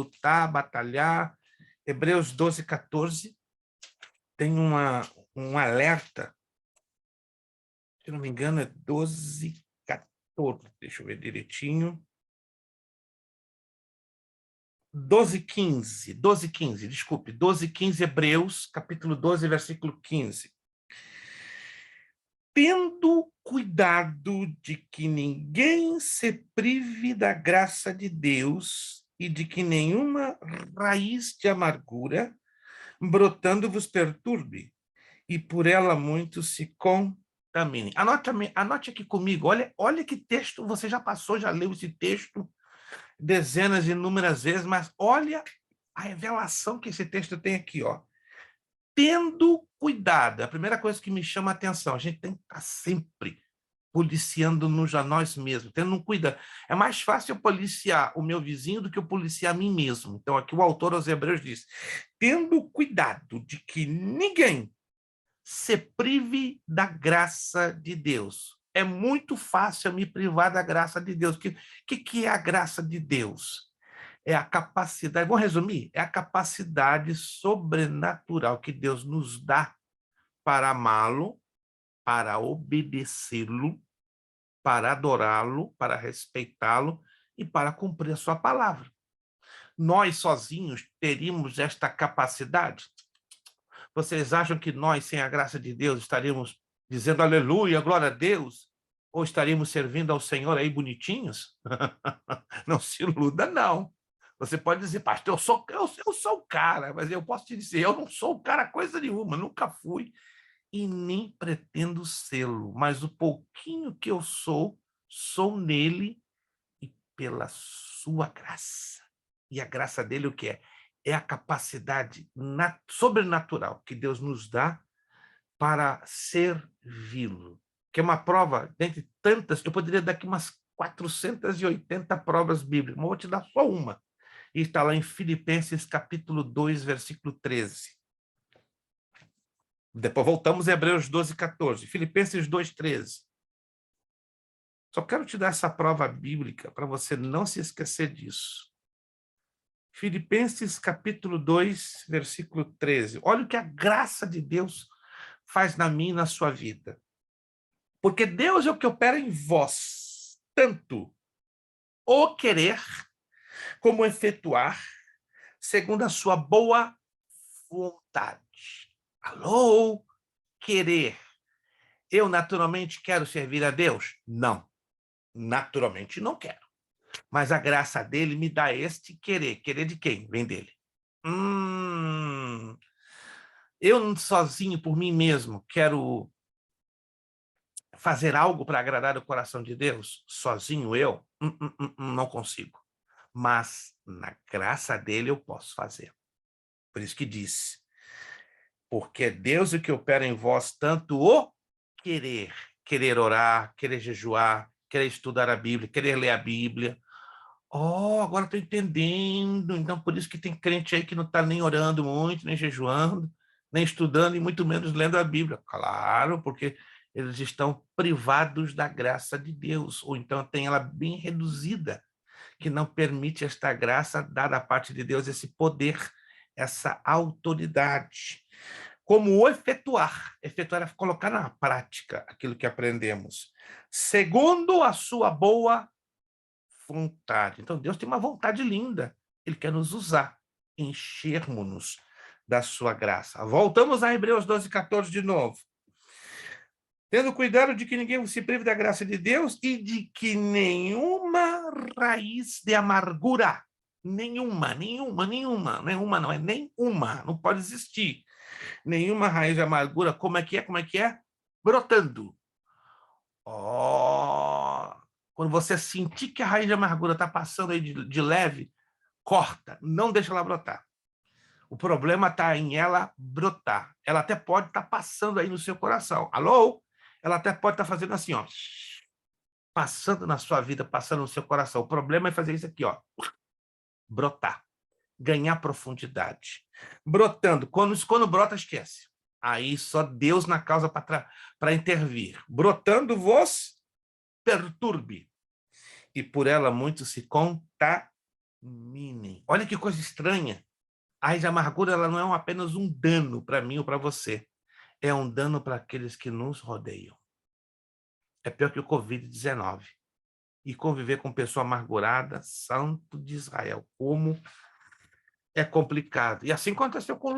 batalhar. Hebreus 12, 14 tem um alerta. Se não me engano, é 12, 14. Deixa eu ver direitinho. 12, 15, desculpe. 12, 15, Hebreus, capítulo 12, versículo 15. Tendo cuidado de que ninguém se prive da graça de Deus e de que nenhuma raiz de amargura brotando vos perturbe, e por ela muitos se contaminem. Anote aqui comigo, olha que texto, você já passou, já leu esse texto dezenas e inúmeras vezes, mas olha a revelação que esse texto tem aqui, ó. Tendo cuidado, é a primeira coisa que me chama a atenção, a gente tem que estar sempre policiando-nos a nós mesmos, tendo um cuidado. É mais fácil eu policiar o meu vizinho do que eu policiar a mim mesmo. Então, aqui o autor aos Hebreus diz, tendo cuidado de que ninguém se prive da graça de Deus. É muito fácil eu me privar da graça de Deus. O que é a graça de Deus? É a capacidade, vou resumir, é a capacidade sobrenatural que Deus nos dá para amá-lo, para obedecê-lo, para adorá-lo, para respeitá-lo e para cumprir a sua palavra. Nós sozinhos teríamos esta capacidade? Vocês acham que nós, sem a graça de Deus, estaríamos dizendo aleluia, glória a Deus? Ou estaríamos servindo ao Senhor aí bonitinhos? Não se iluda, não. Você pode dizer, pastor, eu sou o cara, mas eu posso te dizer, eu não sou o cara coisa nenhuma, nunca fui e nem pretendo sê-lo, mas o pouquinho que eu sou nele e pela sua graça. E a graça dele o que é? É a capacidade sobrenatural que Deus nos dá para servi-lo. Que é uma prova, dentre tantas, eu poderia dar aqui umas 480 provas bíblicas, mas vou te dar só uma. E está lá em Filipenses capítulo 2, versículo 13. Depois voltamos a Hebreus 12, 14. Filipenses 2, 13. Só quero te dar essa prova bíblica para você não se esquecer disso. Filipenses capítulo 2, versículo 13. Olha o que a graça de Deus faz na minha e na sua vida. Porque Deus é o que opera em vós, tanto o querer como efetuar, segundo a sua boa vontade. Alô? Querer. Eu naturalmente quero servir a Deus? Não. Naturalmente não quero. Mas a graça dele me dá este querer. Querer de quem? Vem dele. Eu sozinho, por mim mesmo, quero fazer algo para agradar o coração de Deus? Sozinho eu? Não consigo. Mas na graça dele eu posso fazer. Por isso que disse, porque é Deus o que opera em vós tanto o querer orar, querer jejuar, querer estudar a Bíblia, querer ler a Bíblia. Agora estou entendendo. Então, por isso que tem crente aí que não está nem orando muito, nem jejuando, nem estudando, e muito menos lendo a Bíblia. Claro, porque eles estão privados da graça de Deus, ou então tem ela bem reduzida, que não permite esta graça dada da parte de Deus, esse poder, essa autoridade. Como o efetuar. Efetuar é colocar na prática aquilo que aprendemos. Segundo a sua boa vontade. Então, Deus tem uma vontade linda. Ele quer nos usar, enchermos-nos da sua graça. Voltamos a Hebreus 12, 14 de novo. Tendo cuidado de que ninguém se prive da graça de Deus e de que nenhuma raiz de amargura, nenhuma, não pode existir. Nenhuma raiz de amargura, como é que é? Brotando. Quando você sentir que a raiz de amargura está passando aí de leve, corta, não deixa ela brotar. O problema está em ela brotar. Ela até pode estar passando aí no seu coração. Alô? Ela até pode estar fazendo assim, ó, passando na sua vida, passando no seu coração. O problema é fazer isso aqui, ó, brotar, ganhar profundidade. Brotando. Quando brota, esquece. Aí só Deus na causa para intervir. Brotando vos perturbe, e por ela muitos se contaminem. Olha que coisa estranha. A raiz de amargura, ela não é apenas um dano para mim ou para você. É um dano para aqueles que nos rodeiam. É pior que o Covid-19. E conviver com pessoa amargurada, santo de Israel, como é complicado. E assim aconteceu com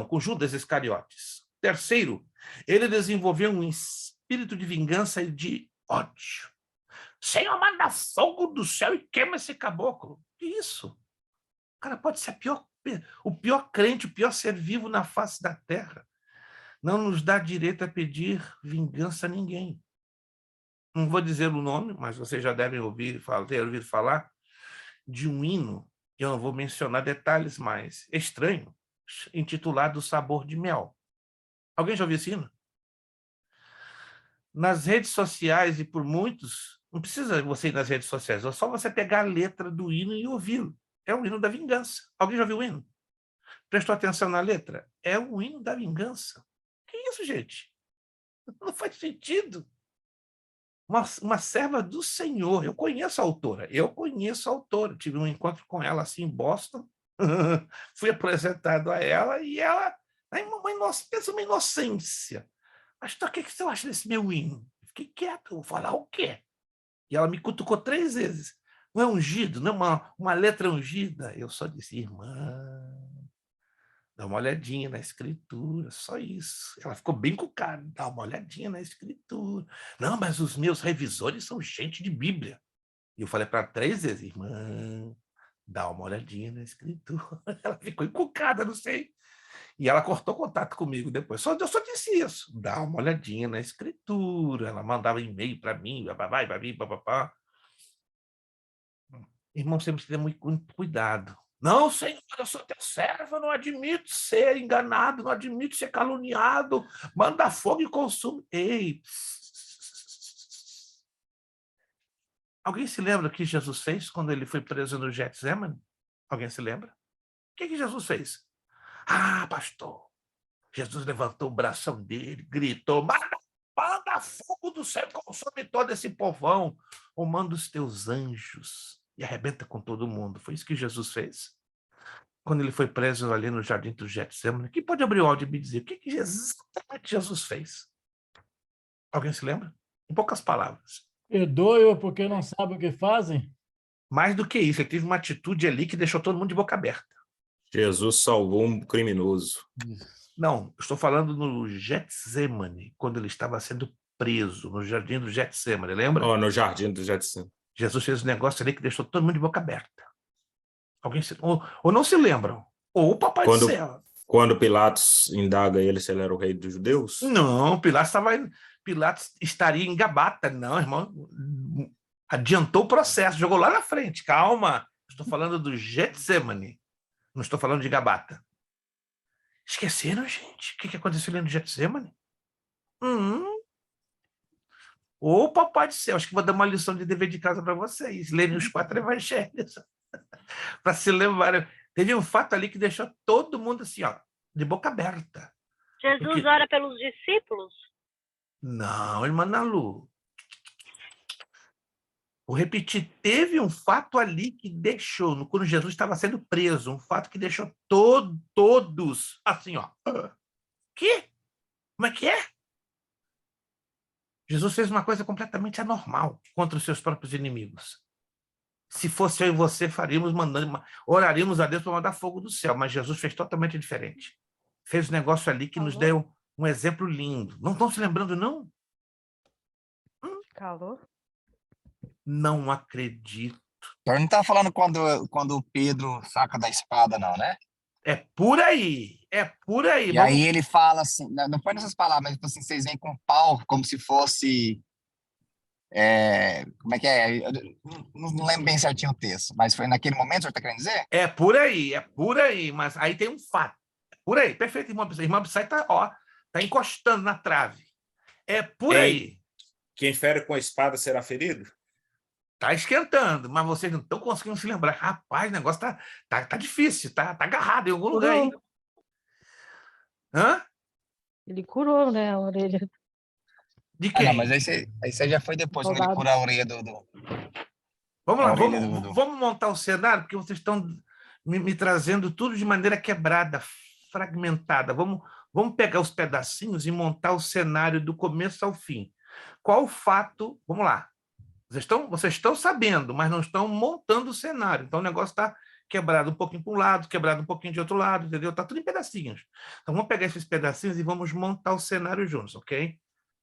com Judas Iscariotes. Terceiro, ele desenvolveu um espírito de vingança e de ódio. Senhor, manda fogo do céu e queima esse caboclo. Que isso? O cara pode ser a pior o pior crente, o pior ser vivo na face da terra, não nos dá direito a pedir vingança a ninguém. Não vou dizer o nome, mas vocês já devem ter ouvido falar de um hino, eu não vou mencionar detalhes mais estranhos, intitulado Sabor de Mel. Alguém já ouviu esse hino? Nas redes sociais e por muitos, não precisa você ir nas redes sociais, é só você pegar a letra do hino e ouvi-lo. É o hino da vingança. Alguém já ouviu o hino? Prestou atenção na letra? É o hino da vingança. Que isso, gente? Não faz sentido. Uma serva do Senhor. Eu conheço a autora. Tive um encontro com ela assim em Boston. Fui apresentado a ela e ela, pensa uma inocência. Mas o que você acha desse meu hino? Fiquei quieto, vou falar o quê? E ela me cutucou 3 vezes. Não é ungido, não é uma letra ungida. Eu só disse, irmã, dá uma olhadinha na escritura, só isso. Ela ficou bem cucada, dá uma olhadinha na escritura. Não, mas os meus revisores são gente de Bíblia. E eu falei para ela 3 vezes, irmã, dá uma olhadinha na escritura. Ela ficou encucada, não sei. E ela cortou contato comigo depois. Eu só disse isso. Dá uma olhadinha na escritura. Ela mandava e-mail para mim, babá. Irmão, sempre tem muito cuidado. Não, Senhor, eu sou teu servo, eu não admito ser enganado, não admito ser caluniado. Manda fogo e consume. Ei! Alguém se lembra o que Jesus fez quando ele foi preso no Getsemane? Alguém se lembra? O que Jesus fez? Ah, pastor, Jesus levantou o bração dele, gritou, manda fogo do céu, consome todo esse povão, ou manda os teus anjos e arrebenta com todo mundo. Foi isso que Jesus fez. Quando ele foi preso ali no jardim do Getsemane, quem pode abrir o áudio e me dizer o que Jesus fez? Alguém se lembra? Em poucas palavras. Perdoe-o porque não sabem o que fazem. Mais do que isso, ele teve uma atitude ali que deixou todo mundo de boca aberta. Jesus salvou um criminoso. Não, estou falando no Getsemane, quando ele estava sendo preso, no jardim do Getsemane, lembra? Oh, no jardim do Getsemane. Jesus fez um negócio ali que deixou todo mundo de boca aberta. Alguém ou não se lembram? Ou o Papai do Céu. Quando Pilatos indaga ele se ele era o rei dos judeus? Não, Pilatos estaria em Gabata. Não, irmão. Adiantou o processo, jogou lá na frente. Calma, estou falando do Getsemane. Não estou falando de Gabata. Esqueceram, gente? O que aconteceu ali no Getsemane? Ô, Papai do Céu, acho que vou dar uma lição de dever de casa para vocês. Lerem os 4 evangelhos. Para se lembrarem. Teve um fato ali que deixou todo mundo assim, ó, de boca aberta. Jesus ora pelos discípulos? Não, irmã Nalu. Vou repetir, teve um fato ali que deixou, quando Jesus estava sendo preso, um fato que deixou todos assim, ó. Quê? Como é que é? Jesus fez uma coisa completamente anormal contra os seus próprios inimigos. Se fosse eu e você, oraríamos a Deus para mandar fogo do céu, mas Jesus fez totalmente diferente. Fez um negócio ali que nos deu um exemplo lindo. Não estão se lembrando, não? Calor. Não acredito. Então ele não está falando quando o Pedro saca da espada, não, né? É por aí. E aí ele fala assim, não foi nessas palavras, mas tipo assim, vocês vêm com pau como se fosse... como é que é? Eu não lembro bem certinho o texto, mas foi naquele momento, o senhor está querendo dizer? É por aí, mas aí tem um fato. É por aí, perfeito, irmão Abissai. Irmão Abissai tá encostando na trave. É por aí. Quem fere com a espada será ferido? Tá esquentando, mas vocês não estão conseguindo se lembrar. Rapaz, o negócio tá difícil, tá agarrado em algum lugar aí. Hã? Ele curou, né, a orelha. De quem? Não, mas aí você já foi depois, quando ele cura a orelha do... Vamos lá, vamos montar o cenário, porque vocês estão me trazendo tudo de maneira quebrada, fragmentada. Vamos pegar os pedacinhos e montar o cenário do começo ao fim. Qual o fato... Vamos lá. Vocês estão sabendo, mas não estão montando o cenário. Então, o negócio está quebrado um pouquinho para um lado, quebrado um pouquinho de outro lado, entendeu? Está tudo em pedacinhos. Então, vamos pegar esses pedacinhos e vamos montar o cenário juntos, ok?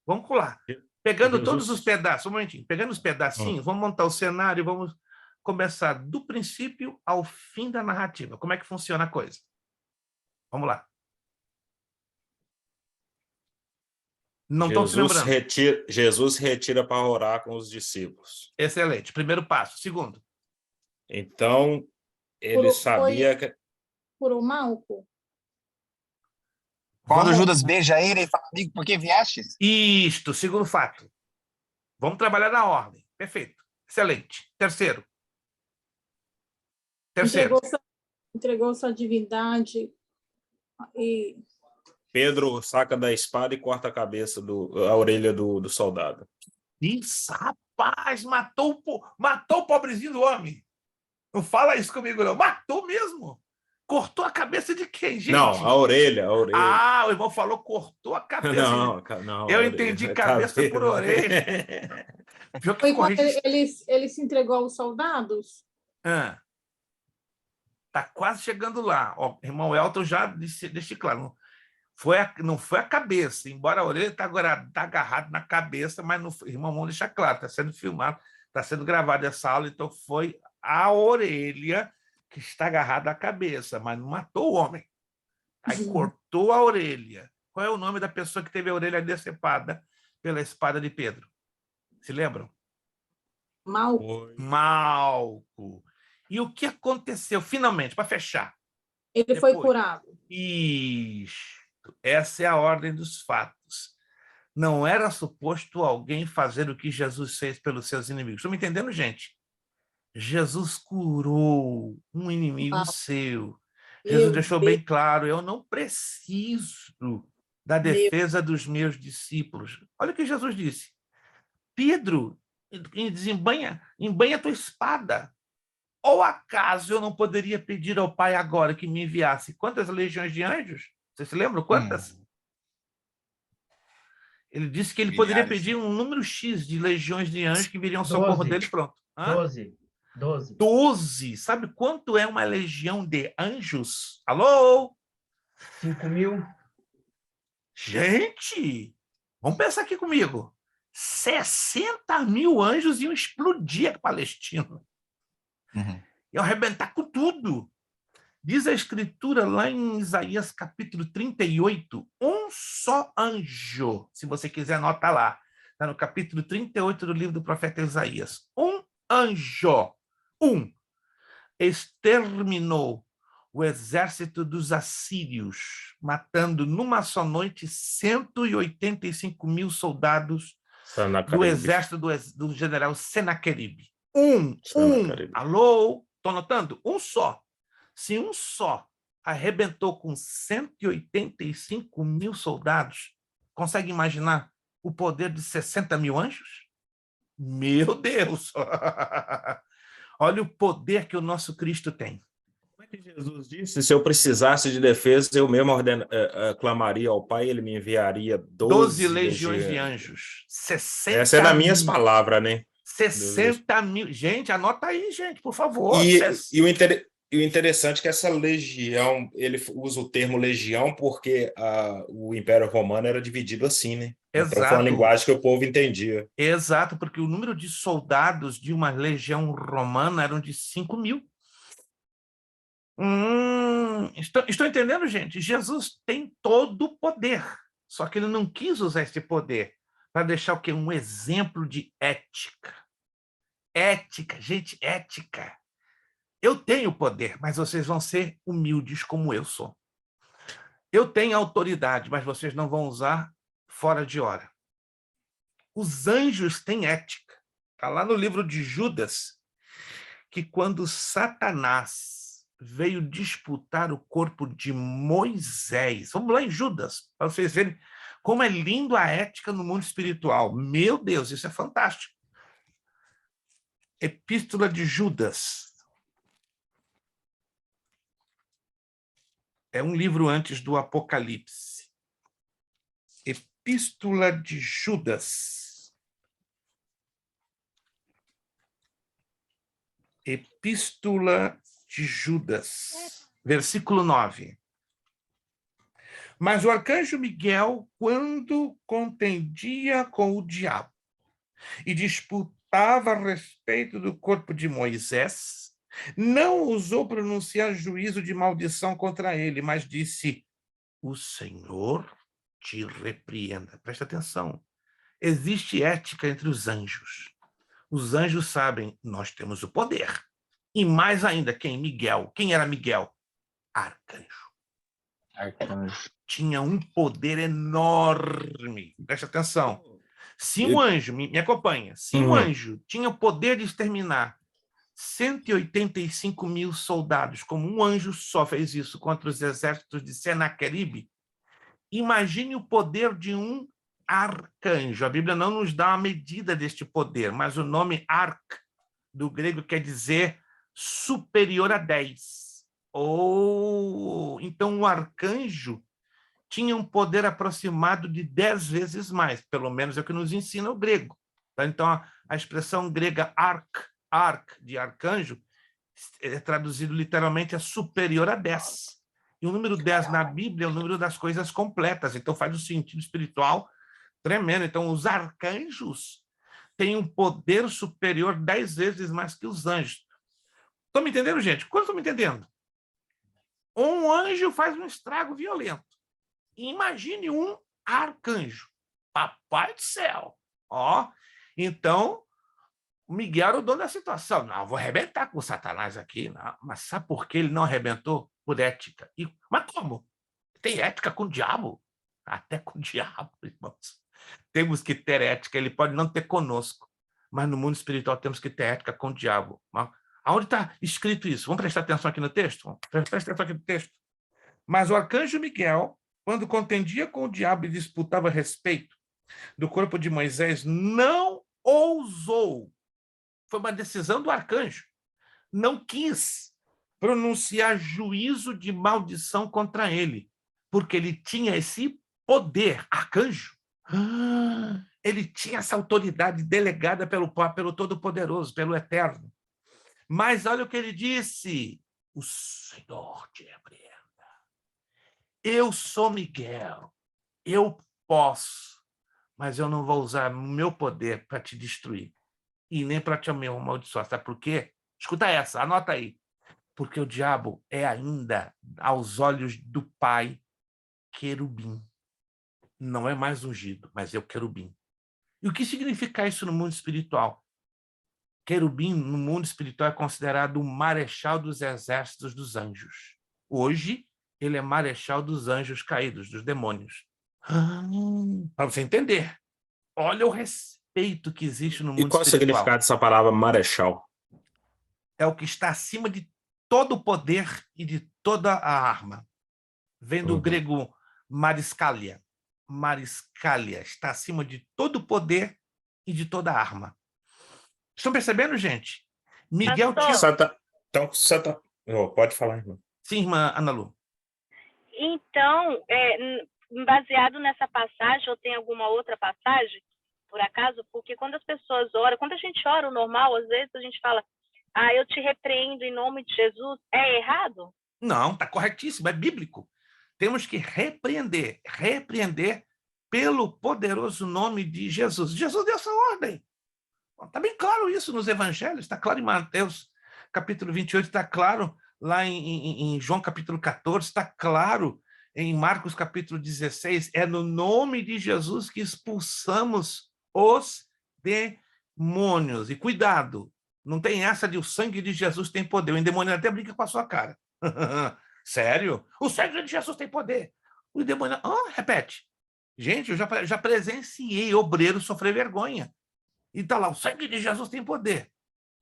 Vamos lá. Pegando todos os pedaços, um momentinho. Pegando os pedacinhos, vamos montar o cenário, vamos começar do princípio ao fim da narrativa. Como é que funciona a coisa? Vamos lá. Não estão se lembrando. Jesus retira para orar com os discípulos. Excelente. Primeiro passo. Segundo. Então, ele sabia que... Por um Malco? Quando Judas beija ele, ele fala, amigo, por que viestes? Isto, segundo fato. Vamos trabalhar na ordem. Perfeito. Excelente. Terceiro. Entregou sua divindade e... Pedro saca da espada e corta a orelha do soldado. Isso, rapaz, matou o pobrezinho do homem. Não fala isso comigo, não. Matou mesmo. Cortou a cabeça de quem, gente? Não, a orelha. Ah, o irmão falou cortou a cabeça. Não. Eu entendi cabeça por orelha. Foi quando ele se entregou aos soldados? Tá quase chegando lá. Ó, irmão Elton já deixei claro. Não foi a cabeça, embora a orelha está agarrada na cabeça, mas o irmão vamos deixar claro, está sendo filmado, está sendo gravado essa aula, então foi a orelha que está agarrada à cabeça, mas não matou o homem. Aí cortou a orelha. Qual é o nome da pessoa que teve a orelha decepada pela espada de Pedro? Se lembram? Malco. E o que aconteceu, finalmente, para fechar? Ele foi curado. Isso. Essa é a ordem dos fatos. Não era suposto alguém fazer o que Jesus fez pelos seus inimigos. Estão me entendendo, gente? Jesus curou um inimigo seu. Jesus deixou bem claro, eu não preciso da defesa dos meus discípulos. Olha o que Jesus disse. Pedro, embanha tua espada. Ou acaso eu não poderia pedir ao Pai agora que me enviasse quantas legiões de anjos? Vocês se lembram quantas? Ele disse que ele poderia pedir um número X de legiões de anjos que viriam ao socorro dele, pronto. 12. Sabe quanto é uma legião de anjos? Alô? 5.000. Gente, vamos pensar aqui comigo. 60.000 anjos iam explodir a Palestina. Iam arrebentar com tudo. Diz a Escritura lá em Isaías capítulo 38, um só anjo, se você quiser anotar lá, está no capítulo 38 do livro do profeta Isaías. Um anjo, exterminou o exército dos assírios, matando numa só noite 185.000 soldados do exército do general Senaqueribe. Alô? Estou anotando? Um só. Se um só arrebentou com 185.000 soldados, consegue imaginar o poder de 60.000 anjos? Meu Deus! Olha o poder que o nosso Cristo tem. Como é que Jesus disse? Se eu precisasse de defesa, eu mesmo clamaria ao Pai, ele me enviaria 12 legiões de anjos. 60 Essa é nas minhas palavras, né? 60.000. Gente, anota aí, gente, por favor. E o interessante é que essa legião, ele usa o termo legião porque o Império Romano era dividido assim, né? Exato. Então foi uma linguagem que o povo entendia. Exato, porque o número de soldados de uma legião romana eram de 5.000. Estou entendendo, gente? Jesus tem todo o poder, só que ele não quis usar esse poder para deixar o quê? Um exemplo de ética. Ética, gente, ética. Eu tenho poder, mas vocês vão ser humildes como eu sou. Eu tenho autoridade, mas vocês não vão usar fora de hora. Os anjos têm ética. Está lá no livro de Judas, que quando Satanás veio disputar o corpo de Moisés, vamos lá em Judas, para vocês verem como é lindo a ética no mundo espiritual. Meu Deus, isso é fantástico. Epístola de Judas. É um livro antes do Apocalipse. Epístola de Judas. Epístola de Judas, versículo 9. Mas o arcanjo Miguel, quando contendia com o diabo e disputava disputava a respeito do corpo de Moisés, não ousou pronunciar juízo de maldição contra ele, mas disse: o Senhor te repreenda. Presta atenção. Existe ética entre os anjos. Os anjos sabem, nós temos o poder. E mais ainda, quem? Miguel. Quem era Miguel? Arcanjo. Arcanjo. Tinha um poder enorme. Presta atenção. Se um anjo, me acompanha, se um anjo tinha o poder de exterminar 185 mil soldados, como um anjo só fez isso contra os exércitos de Senaqueribe, imagine o poder de um arcanjo. A Bíblia não nos dá uma medida deste poder, mas o nome arc, do grego, quer dizer superior a 10. Então, o arcanjo tinha um poder aproximado de 10 vezes mais, pelo menos é o que nos ensina o grego. Então, a expressão grega arc, de arcanjo, é traduzido literalmente a superior a 10. E o número 10 na Bíblia é o número das coisas completas, então faz um sentido espiritual tremendo. Então, os arcanjos têm um poder superior 10 vezes mais que os anjos. Estão me entendendo, gente? Quanto estão me entendendo? Um anjo faz um estrago violento. Imagine um arcanjo. Papai do céu. Então, Miguel era o dono da situação. Não, vou arrebentar com o Satanás aqui. Não. Mas sabe por que ele não arrebentou? Por ética. Mas como? Tem ética com o diabo? Até com o diabo, irmãos. Temos que ter ética. Ele pode não ter conosco, mas no mundo espiritual temos que ter ética com o diabo. Aonde está escrito isso? Vamos prestar atenção aqui no texto? Presta atenção aqui no texto. Mas o arcanjo Miguel, quando contendia com o diabo e disputava a respeito do corpo de Moisés, não ousou. Foi uma decisão do arcanjo. Não quis pronunciar juízo de maldição contra ele, porque ele tinha esse poder. Arcanjo. Ele tinha essa autoridade delegada pelo Todo-Poderoso, pelo Eterno. Mas olha o que ele disse: o Senhor te repreenda. Eu sou Miguel, eu posso, mas eu não vou usar o meu poder para te destruir e nem para te amaldiçoar. Sabe por quê? Escuta essa, anota aí. Porque o diabo é ainda, aos olhos do Pai, querubim. Não é mais ungido, mas é o querubim. E o que significa isso no mundo espiritual? Querubim, no mundo espiritual, é considerado o marechal dos exércitos dos anjos. Hoje, ele é marechal dos anjos caídos, dos demônios. Para você entender. Olha o respeito que existe no mundo espiritual. E qual o significado dessa palavra marechal? É o que está acima de todo o poder e de toda a arma. Vem do grego mariscalia. Mariscalia está acima de todo o poder e de toda a arma. Estão percebendo, gente? Miguel tinha... Pode falar, irmão. Sim, irmã Ana Lu. Então, baseado nessa passagem, ou tem alguma outra passagem, por acaso? Porque quando as pessoas oram, quando a gente ora o normal, às vezes a gente fala: eu te repreendo em nome de Jesus. É errado? Não, está corretíssimo, é bíblico. Temos que repreender pelo poderoso nome de Jesus. Jesus deu essa ordem. Está bem claro isso nos evangelhos, está claro em Mateus, capítulo 28, está claro lá em João, capítulo 14, está claro em Marcos, capítulo 16. É no nome de Jesus que expulsamos os demônios. E cuidado, não tem essa de o sangue de Jesus tem poder. O endemoniado até brinca com a sua cara. Sério? O sangue de Jesus tem poder. O endemoniado... repete. Gente, eu já presenciei obreiro sofrer vergonha. E está lá, o sangue de Jesus tem poder.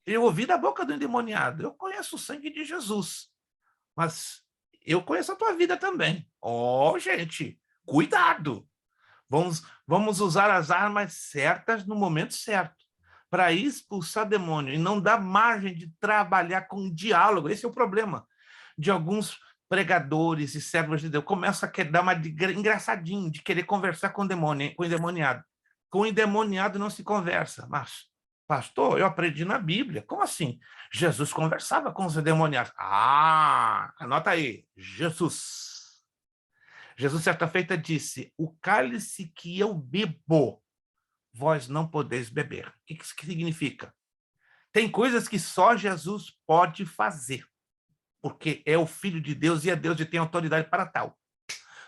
Eu ouvi da boca do endemoniado: eu conheço o sangue de Jesus, mas eu conheço a tua vida também. Gente, cuidado. Vamos usar as armas certas no momento certo, para expulsar demônio, e não dar margem de trabalhar com diálogo. Esse é o problema de alguns pregadores e servos de Deus. Começa a dar uma engraçadinho de querer conversar com o endemoniado. Com o endemoniado não se conversa. Mas, pastor, eu aprendi na Bíblia. Como assim? Jesus conversava com os endemoniados. Anota aí. Jesus, certa feita, disse: o cálice que eu bebo, vós não podeis beber. O que isso significa? Tem coisas que só Jesus pode fazer, porque é o Filho de Deus e é Deus e tem autoridade para tal.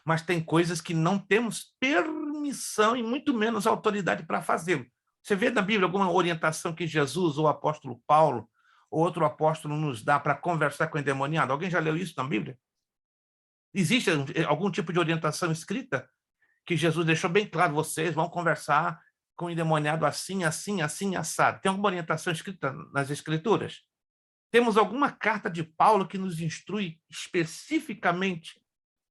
Mas tem coisas que não temos permissão e muito menos autoridade para fazê-lo. Você vê na Bíblia alguma orientação que Jesus ou o apóstolo Paulo ou outro apóstolo nos dá para conversar com o endemoniado? Alguém já leu isso na Bíblia? Existe algum tipo de orientação escrita que Jesus deixou bem claro? Vocês vão conversar com o endemoniado assim, assim, assim, assado. Tem alguma orientação escrita nas Escrituras? Temos alguma carta de Paulo que nos instrui especificamente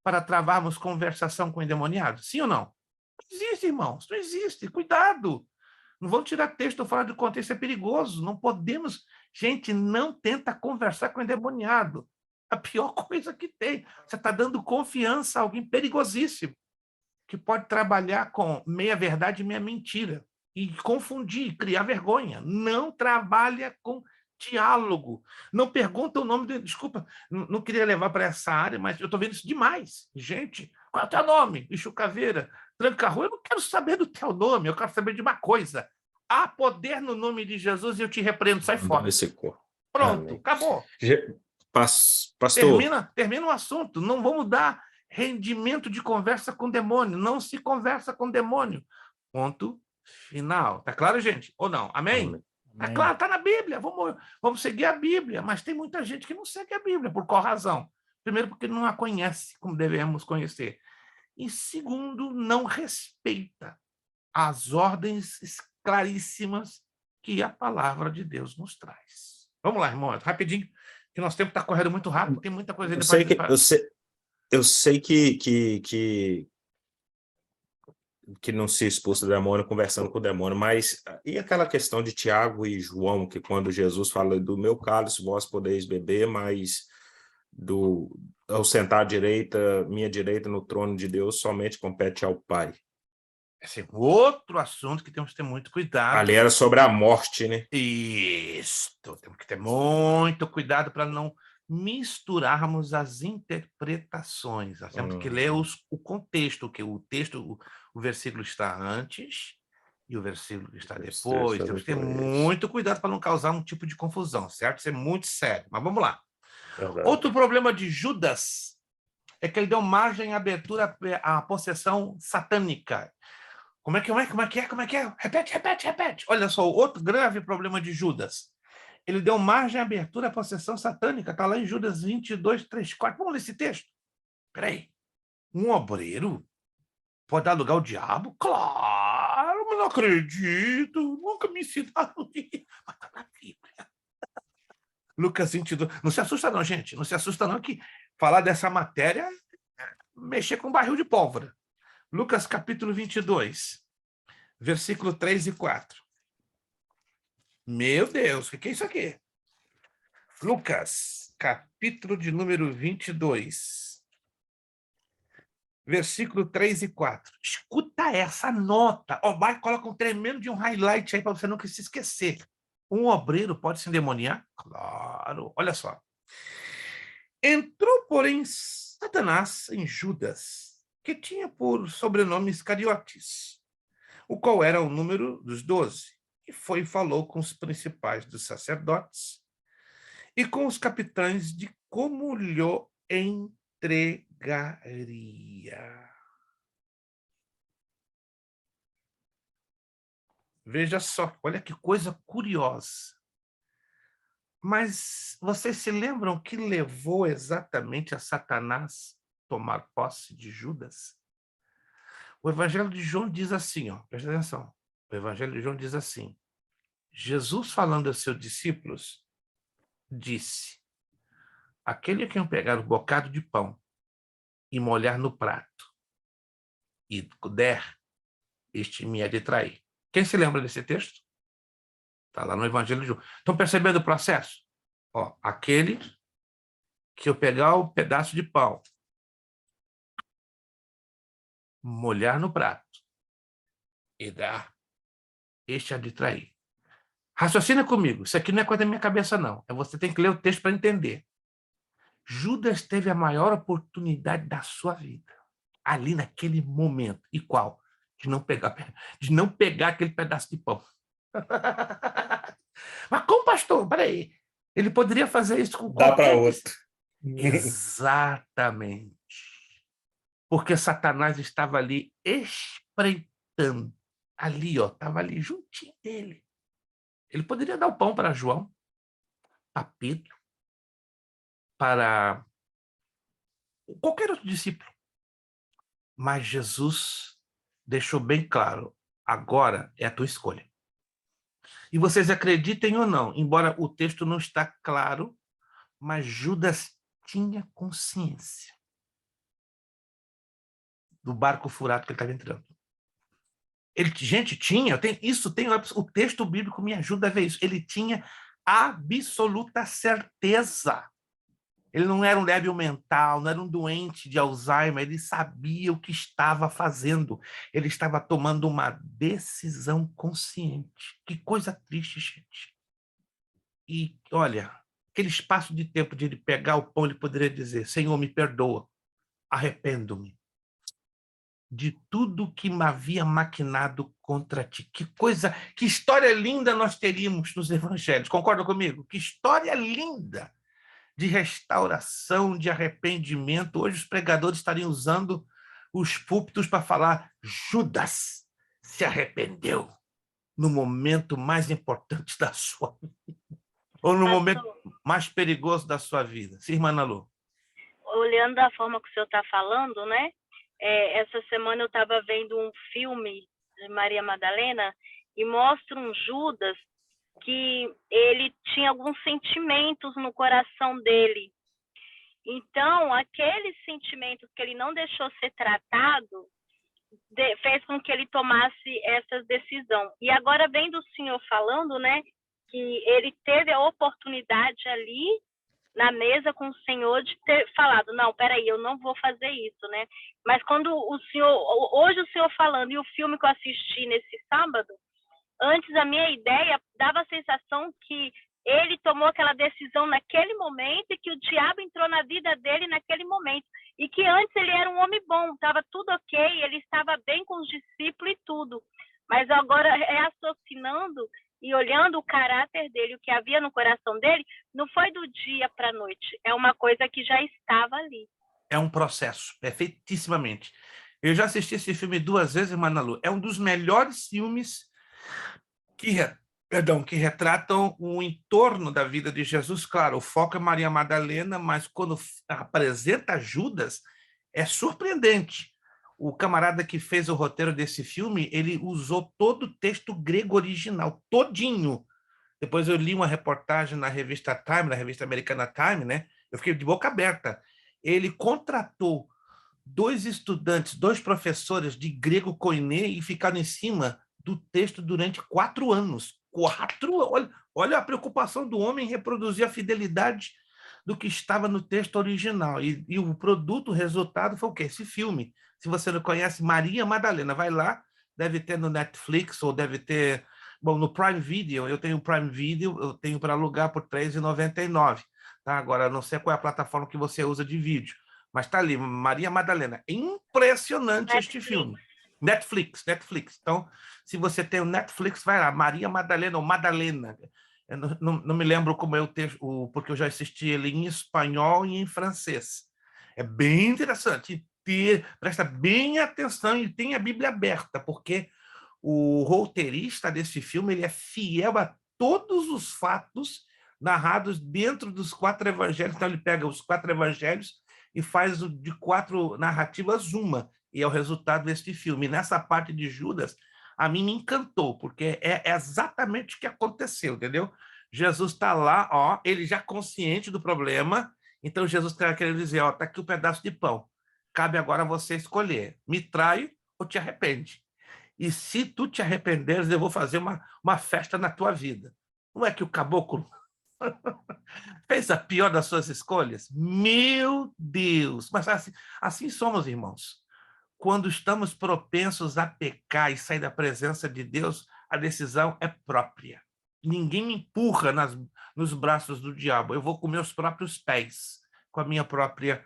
para travarmos conversação com o endemoniado? Sim ou não? Não existe, irmãos, não existe. Cuidado. Não vão tirar texto fora do contexto, é perigoso. Não podemos... Gente, não tenta conversar com o endemoniado. A pior coisa que tem. Você está dando confiança a alguém perigosíssimo, que pode trabalhar com meia verdade e meia mentira, e confundir, criar vergonha. Não trabalha com diálogo. Não pergunta o nome dele. Desculpa, não queria levar para essa área, mas eu estou vendo isso demais. Gente, qual é o teu nome? Bicho Caveira, Tranca-Rua. Eu não quero saber do teu nome, eu quero saber de uma coisa. Há poder no nome de Jesus e eu te repreendo, sai fora. Pronto, Amém. acabou. Pastor. Termina o assunto. Não vamos dar rendimento de conversa com demônio. Não se conversa com demônio. Ponto final. Tá claro, gente? Ou não? Amém? Amém. Tá claro, tá na Bíblia. Vamos seguir a Bíblia. Mas tem muita gente que não segue a Bíblia. Por qual razão? Primeiro, porque não a conhece como devemos conhecer. E segundo, não respeita as ordens claríssimas que a palavra de Deus nos traz. Vamos lá, irmão, rapidinho, que nosso tempo está correndo muito rápido, tem muita coisa aí. Eu sei que não se expulsa do demônio conversando com o demônio, mas e aquela questão de Tiago e João, que quando Jesus fala do meu cálice vós podeis beber, mas ao sentar à direita, minha direita no trono de Deus, somente compete ao Pai. Esse é outro assunto que temos que ter muito cuidado. Ali era sobre a morte, né? Isso, temos que ter muito cuidado para não misturarmos as interpretações. Nós temos que ler o contexto, que o versículo está antes e o versículo está depois. Temos que ter muito cuidado para não causar um tipo de confusão, certo? Isso é muito sério. Mas vamos lá. Verdade. Outro problema de Judas é que ele deu margem à abertura à possessão satânica. Como é que é? Repete. Olha só, outro grave problema de Judas. Ele deu margem à abertura à possessão satânica. Está lá em Judas 22, 3, 4. Vamos ler esse texto? Espera aí. Um obreiro pode dar lugar ao diabo? Claro, mas não acredito. Nunca me ensinaram isso. Mas está na Bíblia. Lucas 22. Não se assusta não, gente. Não se assusta não que falar dessa matéria é mexer com um barril de pólvora. Lucas capítulo 22, versículo 3 e 4. Meu Deus, o que é isso aqui? Lucas, capítulo de número 22, versículo 3 e 4. Escuta essa nota. Vai, coloca um tremendo de um highlight aí para você nunca se esquecer. Um obreiro pode se endemoniar? Claro. Olha só. Entrou, porém, Satanás em Judas, que tinha por sobrenome Iscariotes, o qual era o número dos 12, e foi e falou com os principais dos sacerdotes e com os capitães de como lhe entregaria. Veja só, olha que coisa curiosa. Mas vocês se lembram que levou exatamente a Satanás tomar posse de Judas? O Evangelho de João diz assim, presta atenção. O Evangelho de João diz assim: Jesus, falando aos seus discípulos, disse: aquele a quem pegar o bocado de pão e molhar no prato e der, este me há de trair. Quem se lembra desse texto? Está lá no Evangelho de João. Estão percebendo o processo? Aquele que eu pegar o pedaço de pão, molhar no prato e dar, este há de trair. Raciocina comigo. Isso aqui não é coisa da minha cabeça, não. Você tem que ler o texto para entender. Judas teve a maior oportunidade da sua vida, ali naquele momento. E qual? de não pegar aquele pedaço de pão. Mas como, pastor? Peraí. Ele poderia fazer isso com Dá para qualquer... outro. Exatamente. Porque Satanás estava ali espreitando. Ali, ó, estava ali juntinho dele. Ele poderia dar o pão para João, para Pedro, para qualquer outro discípulo. Mas Jesus deixou bem claro, agora é a tua escolha. E vocês acreditem ou não, embora o texto não está claro, mas Judas tinha consciência do barco furado que ele estava entrando. Gente, tinha, o texto bíblico me ajuda a ver isso. Ele tinha absoluta certeza. Ele não era um débil mental, não era um doente de Alzheimer, ele sabia o que estava fazendo. Ele estava tomando uma decisão consciente. Que coisa triste, gente. E, olha, aquele espaço de tempo de ele pegar o pão, ele poderia dizer, Senhor, me perdoa, arrependo-me de tudo que me havia maquinado contra ti. Que coisa, que história linda nós teríamos nos evangelhos. Concorda comigo? Que história linda de restauração, de arrependimento. Hoje os pregadores estariam usando os púlpitos para falar Judas se arrependeu no momento mais importante da sua vida. Ou no momento mais perigoso da sua vida. Sim, irmã Ana Lu? Olhando da forma que o senhor está falando, né? Essa semana eu estava vendo um filme de Maria Madalena e mostra um Judas que ele tinha alguns sentimentos no coração dele. Então, aqueles sentimentos que ele não deixou ser tratado fez com que ele tomasse essa decisão. E agora, vendo o senhor falando, né, que ele teve a oportunidade ali na mesa com o Senhor de ter falado, não, peraí, eu não vou fazer isso, né? Mas quando hoje o Senhor falando, e o filme que eu assisti nesse sábado, antes a minha ideia dava a sensação que ele tomou aquela decisão naquele momento e que o diabo entrou na vida dele naquele momento. E que antes ele era um homem bom, estava tudo ok, ele estava bem com os discípulos e tudo. Mas agora, raciocinando e olhando o caráter dele, o que havia no coração dele, não foi do dia para a noite. É uma coisa que já estava ali. É um processo, perfeitissimamente. Eu já assisti esse filme 2 vezes, irmã Ana Lu. É um dos melhores filmes que retratam o entorno da vida de Jesus. Claro, o foco é Maria Madalena, mas quando apresenta Judas, é surpreendente. O camarada que fez o roteiro desse filme, ele usou todo o texto grego original, todinho. Depois eu li uma reportagem na revista Time, na revista americana Time, né? Eu fiquei de boca aberta. Ele contratou 2 estudantes, 2 professores de grego koiné e ficaram em cima do texto durante 4 anos. 4? Olha a preocupação do homem em reproduzir a fidelidade do que estava no texto original. E o produto, o resultado foi o quê? Esse filme. Se você não conhece, Maria Madalena, vai lá, deve ter no Netflix ou deve ter... Bom, no Prime Video, eu tenho Prime Video, eu tenho para alugar por R$ 3,99. Tá? Agora, não sei qual é a plataforma que você usa de vídeo, mas está ali, Maria Madalena. É impressionante este filme. Netflix. Então, se você tem o Netflix, vai lá, Maria Madalena ou Madalena. Eu não me lembro como é o texto, porque eu já assisti ele em espanhol e em francês. É bem interessante. Presta bem atenção e tem a Bíblia aberta, porque o roteirista desse filme ele é fiel a todos os fatos narrados dentro dos 4 evangelhos. Então, ele pega os 4 evangelhos e faz de 4 narrativas uma. E é o resultado deste filme. E nessa parte de Judas, a mim me encantou, porque é exatamente o que aconteceu, entendeu? Jesus está lá, ó, ele já consciente do problema, então Jesus está querendo dizer, ó, está aqui um pedaço de pão, cabe agora você escolher, me trai ou te arrepende. E se tu te arrependeres, eu vou fazer uma festa na tua vida. Não é que o caboclo fez a pior das suas escolhas? Meu Deus! Mas assim somos, irmãos. Quando estamos propensos a pecar e sair da presença de Deus, a decisão é própria. Ninguém me empurra nos braços do diabo. Eu vou com meus próprios pés, com a minha própria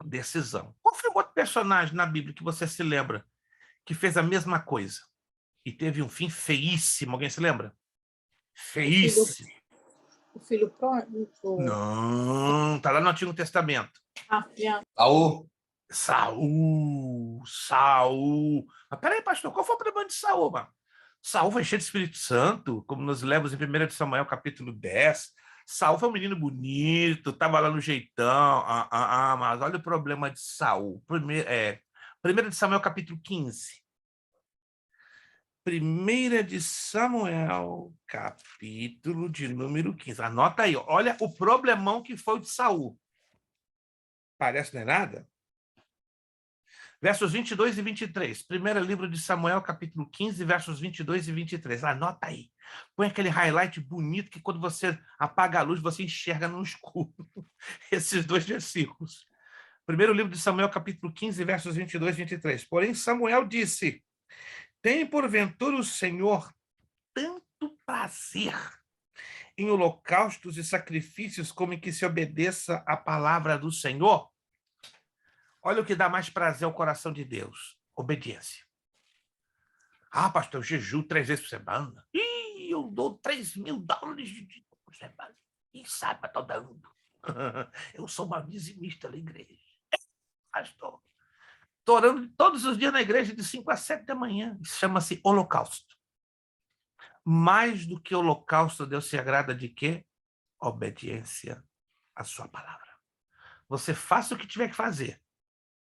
decisão. Qual foi o outro personagem na Bíblia que você se lembra que fez a mesma coisa e teve um fim feíssimo. Alguém se lembra? Feíssimo. O filho pródigo? Não, está lá no Antigo Testamento. Saul. Mas peraí, pastor, qual foi o problema de Saul, mano? Saul foi cheio de Espírito Santo, como nos lemos em 1 de Samuel, capítulo 10. Saul foi um menino bonito, estava lá no jeitão. Mas olha o problema de Saul. 1 de Samuel, capítulo 15. 1 de Samuel, capítulo de número 15. Anota aí, olha o problemão que foi o de Saul. Parece não é nada? Versos 22 e 23. Primeiro livro de Samuel, capítulo 15, versos 22 e 23. Anota aí. Põe aquele highlight bonito que quando você apaga a luz, você enxerga no escuro. Esses 2 versículos. Primeiro livro de Samuel, capítulo 15, versos 22 e 23. Porém, Samuel disse: tem porventura o Senhor tanto prazer em holocaustos e sacrifícios como em que se obedeça a palavra do Senhor? Olha o que dá mais prazer ao coração de Deus: obediência. Pastor, eu jejuo 3 vezes por semana. Eu dou $3.000 por semana. E sabe, mas estou dando. Eu sou uma dizimista da igreja. Pastor, estou orando todos os dias na igreja de 5 a 7 da manhã. Isso chama-se holocausto. Mais do que holocausto, Deus se agrada de quê? Obediência à sua palavra. Você faça o que tiver que fazer,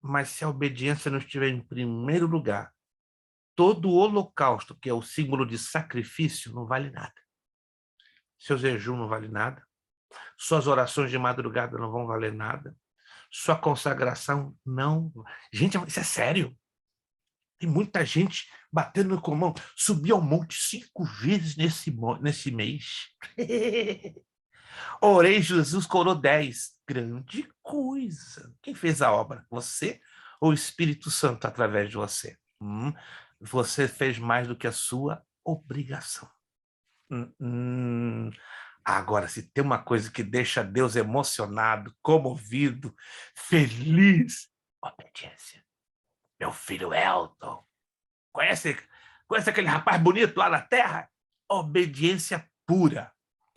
mas se a obediência não estiver em primeiro lugar, todo o holocausto, que é o símbolo de sacrifício, não vale nada. Seu jejum não vale nada. Suas orações de madrugada não vão valer nada. Sua consagração não... Gente, isso é sério. Tem muita gente batendo no comão. Subi ao monte 5 vezes nesse mês. Orei, Jesus curou 10. Grande coisa. Quem fez a obra? Você ou o Espírito Santo através de você? Você fez mais do que a sua obrigação. Agora, se tem uma coisa que deixa Deus emocionado, comovido, feliz, obediência. Meu filho Elton, conhece aquele rapaz bonito lá na terra? Obediência pura,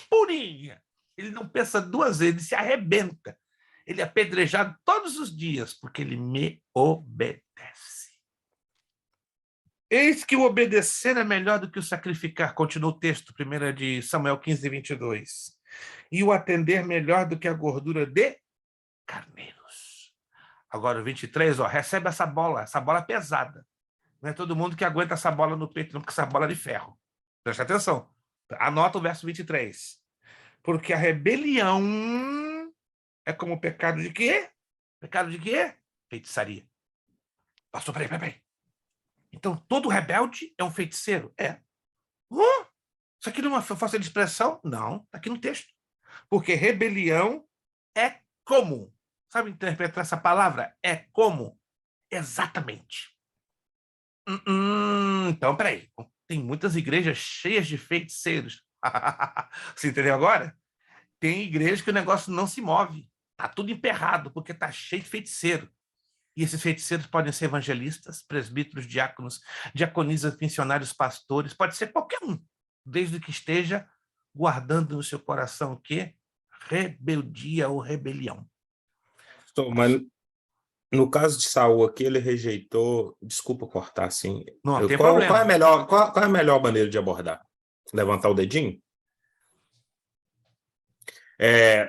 purinha. Ele não pensa 2 vezes, ele se arrebenta. Ele é apedrejado todos os dias, porque ele me obedece. Eis que o obedecer é melhor do que o sacrificar, continua o texto, 1 de Samuel 15, 22. E o atender melhor do que a gordura de carneiros. Agora, o 23, recebe essa bola pesada. Não é todo mundo que aguenta essa bola no peito, não, porque essa bola é de ferro. Presta atenção. Anota o verso 23. Porque a rebelião é como o pecado de quê? Pecado de quê? Feitiçaria. Pastor, peraí. Então, todo rebelde é um feiticeiro? É. Isso aqui não é uma força de expressão? Não, está aqui no texto. Porque rebelião é como. Sabe interpretar essa palavra? É como. Exatamente. Então, peraí. Tem muitas igrejas cheias de feiticeiros. Você entendeu agora? Tem igrejas que o negócio não se move. Está tudo emperrado, porque está cheio de feiticeiro. E esses feiticeiros podem ser evangelistas, presbíteros, diáconos, diaconisas, missionários, pastores, pode ser qualquer um, desde que esteja guardando no seu coração o quê? Rebeldia ou rebelião. Mas no caso de Saul aqui, ele rejeitou... Desculpa cortar assim. Não tem problema. Qual é a melhor maneira de abordar? Levantar o dedinho?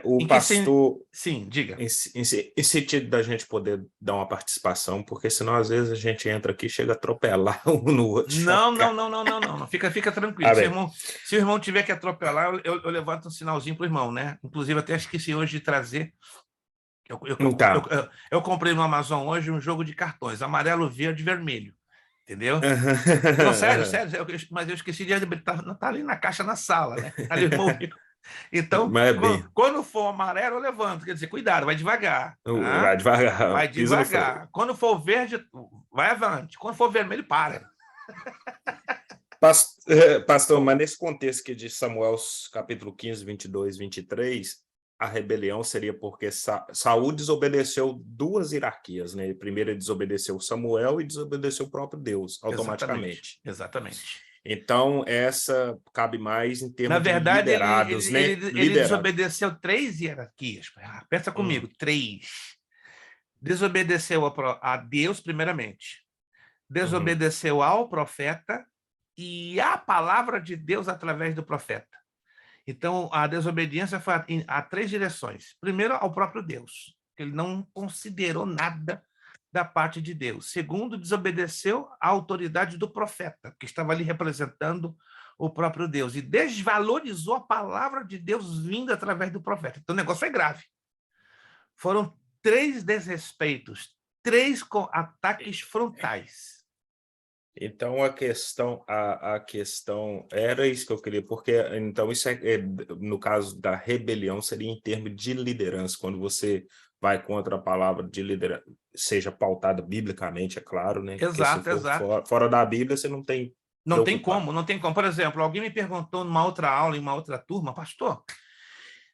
O pastor... Sim, diga. Em sentido da gente poder dar uma participação, porque senão às vezes a gente entra aqui e chega a atropelar um no outro. Não. Fica tranquilo. Se o irmão tiver que atropelar, eu levanto um sinalzinho para o irmão, né? Inclusive, até esqueci hoje de trazer. Eu comprei no Amazon hoje um jogo de cartões, amarelo, verde e vermelho. Entendeu? Não, sério. Mas eu esqueci de... Tá ali na caixa na sala, né? Ali o irmão viu. Então, quando for amarelo, eu levanto. Quer dizer, cuidado, vai devagar. Vai devagar. Vai devagar. Quando for verde, vai avante. Quando for vermelho, para. Pastor, mas nesse contexto aqui de Samuel, capítulo 15, 22, 23, a rebelião seria porque Saul desobedeceu duas hierarquias, né? Primeiro ele desobedeceu Samuel e desobedeceu o próprio Deus, automaticamente. Exatamente. Então, essa cabe mais em termos Na verdade, de liderados, né? ele desobedeceu 3 hierarquias. Pensa comigo, 3. Desobedeceu a Deus, primeiramente. Desobedeceu ao profeta e à palavra de Deus através do profeta. Então, a desobediência foi a 3 direções. Primeiro, ao próprio Deus, que ele não considerou nada da parte de Deus. Segundo, desobedeceu à autoridade do profeta, que estava ali representando o próprio Deus, e desvalorizou a palavra de Deus vinda através do profeta. Então, o negócio foi grave. Foram 3 desrespeitos, 3 ataques frontais. Então, a questão era isso que eu queria, porque, então, isso no caso da rebelião, seria em termos de liderança, quando você vai contra a palavra de liderança, seja pautada biblicamente, é claro, né? Exato, porque se for fora da Bíblia, você não tem Não tem como. Por exemplo, alguém me perguntou numa outra aula, em uma outra turma, pastor,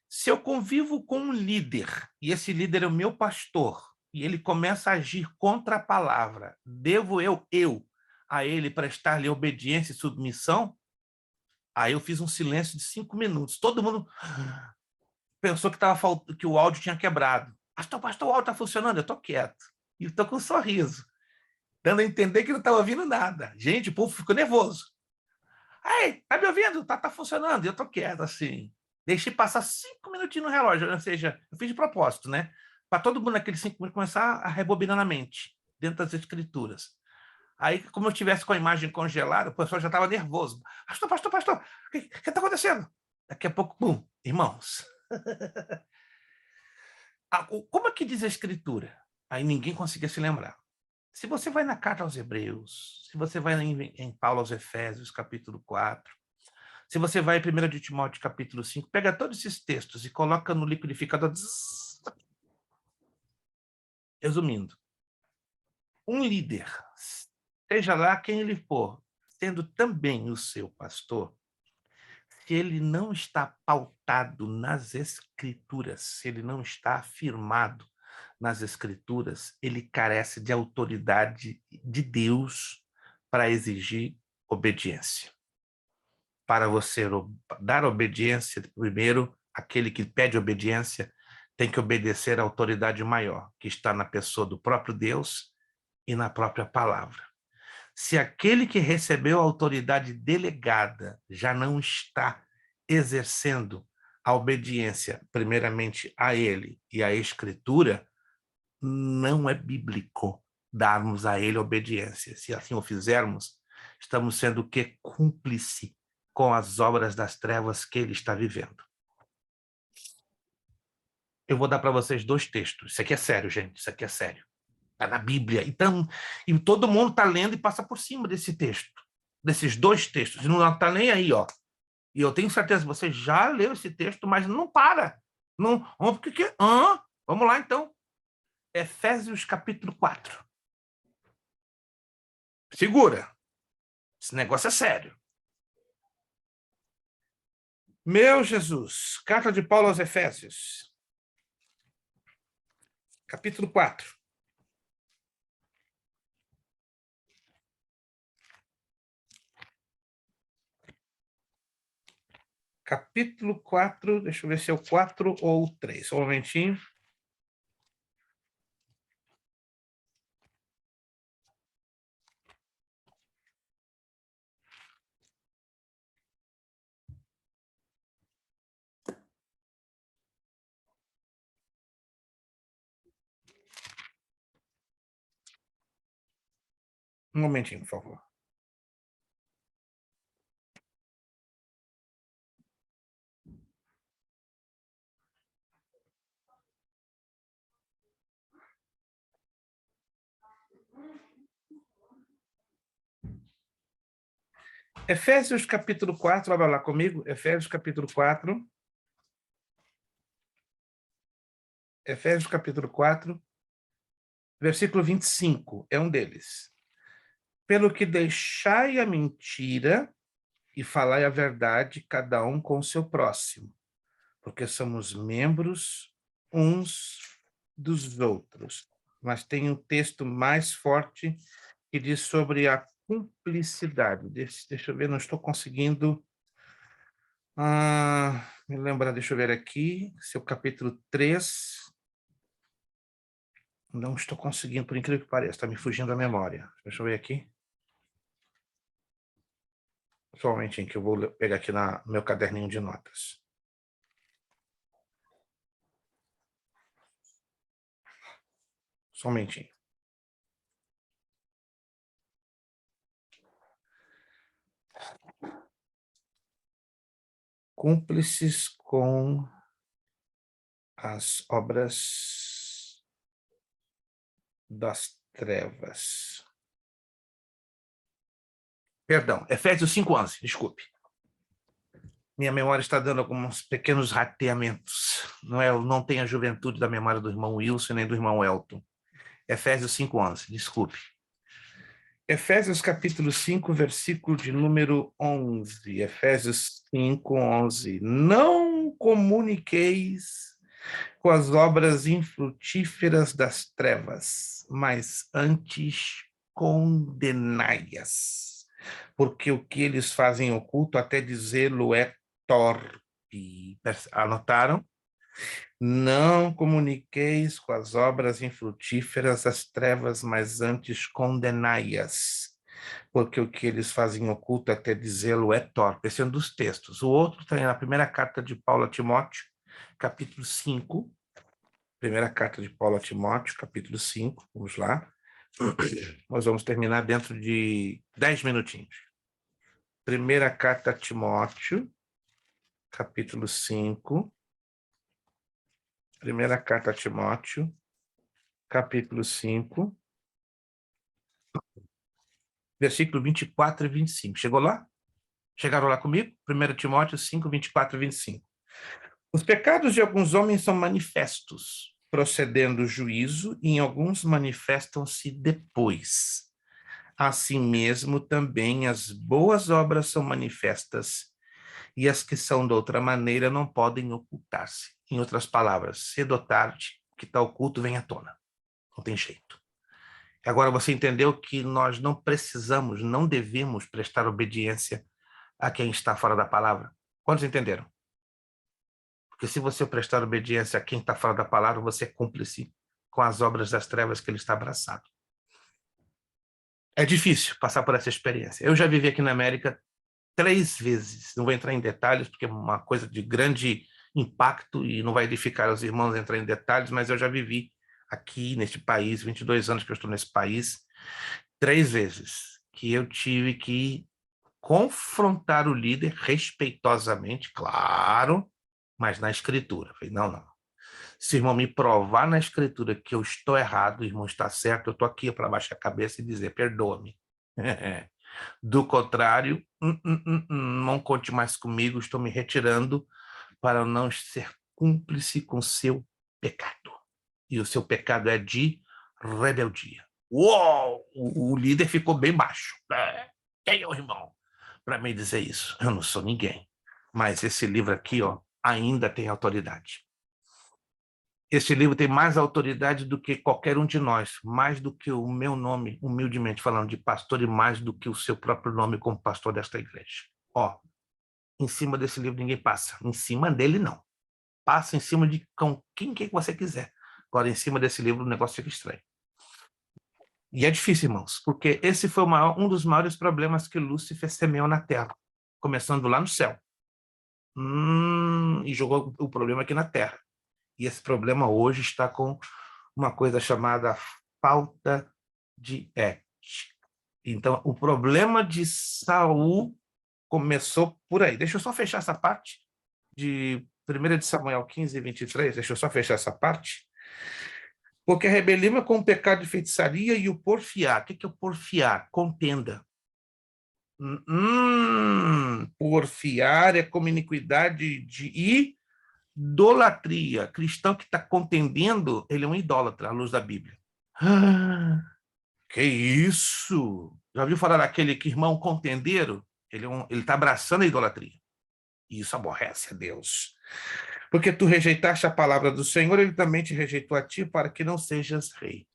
se eu convivo com um líder, e esse líder é o meu pastor, e ele começa a agir contra a palavra, devo eu a ele prestar-lhe obediência e submissão? Aí eu fiz um silêncio de 5 minutos. Todo mundo pensou que o áudio tinha quebrado. Pastor, o áudio está funcionando? Eu estou quieto. E estou com um sorriso, dando a entender que não estava ouvindo nada. Gente, o povo ficou nervoso. Aí, tá me ouvindo? Tá funcionando. E eu estou quieto, assim. Deixei passar 5 minutinhos no relógio, ou seja, eu fiz de propósito, né? Para todo mundo naqueles 5 minutos começar a rebobinar na mente, dentro das escrituras. Aí, como eu estivesse com a imagem congelada, o pessoal já estava nervoso. Pastor, o que está acontecendo? Daqui a pouco, pum, irmãos. Como é que diz a escritura? Aí ninguém conseguia se lembrar. Se você vai na carta aos Hebreus, se você vai em Paulo aos Efésios, capítulo 4, se você vai em 1 de Timóteo, capítulo 5, pega todos esses textos e coloca no liquidificador. Resumindo, um líder, seja lá quem ele for, sendo também o seu pastor, se ele não está pautado nas Escrituras, se ele não está afirmado nas Escrituras, ele carece de autoridade de Deus para exigir obediência. Para você dar obediência, primeiro, aquele que pede obediência tem que obedecer à autoridade maior, que está na pessoa do próprio Deus e na própria palavra. Se aquele que recebeu a autoridade delegada já não está exercendo a obediência, primeiramente a ele e à Escritura, não é bíblico darmos a ele obediência. Se assim o fizermos, estamos sendo o quê? Cúmplice com as obras das trevas que ele está vivendo. Eu vou dar para vocês 2 textos. Isso aqui é sério, gente. Isso aqui é sério. Está na Bíblia. Então, e todo mundo está lendo e passa por cima desse texto, desses 2 textos. E não está nem aí, ó. E eu tenho certeza que você já leu esse texto, mas não para. Não, vamos lá, então. Efésios, capítulo 4. Segura. Esse negócio é sério. Meu Jesus, carta de Paulo aos Efésios, capítulo 4. Capítulo 4, deixa eu ver se é o 4 ou o 3. Só um momentinho. Um momentinho, por favor. Efésios capítulo 4, abra lá comigo, Efésios capítulo 4. Efésios capítulo 4, versículo 25, é um deles. Pelo que deixai a mentira e falai a verdade, cada um com o seu próximo, porque somos membros uns dos outros. Mas tem um texto mais forte que diz sobre a cumplicidade. Deixa eu ver, não estou conseguindo me lembrar, deixa eu ver aqui, seu capítulo 3. Não estou conseguindo, por incrível que pareça, está me fugindo a memória. Deixa eu ver aqui. Só um momentinho que eu vou pegar aqui no meu caderninho de notas. Só um momentinho. Cúmplices com as obras das trevas. Perdão, Efésios 5:11, desculpe. Minha memória está dando alguns pequenos rateamentos. Não tem a juventude da memória do irmão Wilson nem do irmão Elton. Efésios 5:11, desculpe. Efésios capítulo 5, versículo de número 11. Efésios 5:11. Não comuniqueis com as obras infrutíferas das trevas, mas antes condenai-as, porque o que eles fazem oculto, até dizê-lo, é torpe. Anotaram? Não comuniqueis com as obras infrutíferas das trevas, mas antes condenai-as, porque o que eles fazem oculto, até dizê-lo, é torpe. Esse é um dos textos. O outro está na primeira carta de Paulo a Timóteo, capítulo 5. Primeira carta de Paulo a Timóteo, capítulo 5. Vamos lá. Nós vamos terminar dentro de 10 minutinhos. Primeira carta a Timóteo, capítulo 5. Primeira carta a Timóteo, capítulo 5, versículo 24 e 25. Chegou lá? Chegaram lá comigo? 1 Timóteo 5, 24 e 25. Os pecados de alguns homens são manifestos, procedendo juízo, e em alguns manifestam-se depois. Assim mesmo, também as boas obras são manifestas, e as que são de outra maneira não podem ocultar-se. Em outras palavras, cedo ou tarde, o que está oculto vem à tona. Não tem jeito. Agora você entendeu que nós não precisamos, não devemos prestar obediência a quem está fora da palavra? Quantos entenderam? Porque se você prestar obediência a quem está fora da palavra, você é cúmplice com as obras das trevas que ele está abraçado. É difícil passar por essa experiência. Eu já vivi aqui na América 3 vezes. Não vou entrar em detalhes, porque é uma coisa de grande impacto e não vai edificar os irmãos a entrar em detalhes, mas eu já vivi aqui neste país, 22 anos que eu estou nesse país, 3 vezes que eu tive que confrontar o líder respeitosamente, claro, mas na escritura. Falei, não. Se o irmão me provar na escritura que eu estou errado, o irmão está certo, eu estou aqui para baixar a cabeça e dizer, perdoa-me. Do contrário, não conte mais comigo, estou me retirando para não ser cúmplice com seu pecado. E o seu pecado é de rebeldia. Uou! O líder ficou bem baixo. Quem é o irmão para me dizer isso? Eu não sou ninguém. Mas esse livro aqui, ainda tem autoridade. Esse livro tem mais autoridade do que qualquer um de nós, mais do que o meu nome, humildemente falando, de pastor, e mais do que o seu próprio nome como pastor desta igreja. Em cima desse livro ninguém passa. Em cima dele, não. Passa em cima de quem que você quiser. Agora, em cima desse livro, o negócio fica estranho. E é difícil, irmãos, porque esse foi um dos maiores problemas que Lúcifer semeou na Terra, começando lá no céu. E jogou o problema aqui na Terra. E esse problema hoje está com uma coisa chamada falta de ética. Então, o problema de Saul começou por aí. Deixa eu só fechar essa parte de 1 de Samuel 15, 23. Deixa eu só fechar essa parte. Porque a rebelião é com o pecado de feitiçaria e o porfiar. O que é o porfiar? Contenda. Porfiar é como iniquidade de idolatria. Cristão que está contendendo, ele é um idólatra à luz da Bíblia. Que isso? Já ouviu falar daquele que irmão contendeiro? Ele está abraçando a idolatria. E isso aborrece a Deus. Porque tu rejeitaste a palavra do Senhor, ele também te rejeitou a ti para que não sejas rei.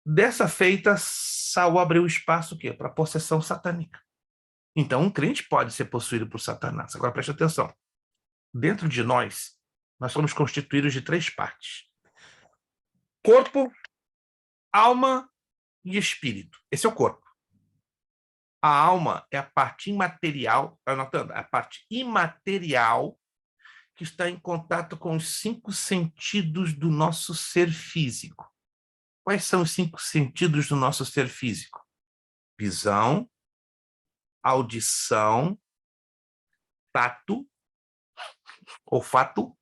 Dessa feita, Saul abriu espaço para a possessão satânica. Então, um crente pode ser possuído por Satanás. Agora, preste atenção. Dentro de nós somos constituídos de 3 partes. Corpo, alma e espírito. Esse é o corpo. A alma é a parte imaterial, tá anotando? A parte imaterial que está em contato com os 5 sentidos do nosso ser físico. Quais são os 5 sentidos do nosso ser físico? Visão, audição, tato, olfato,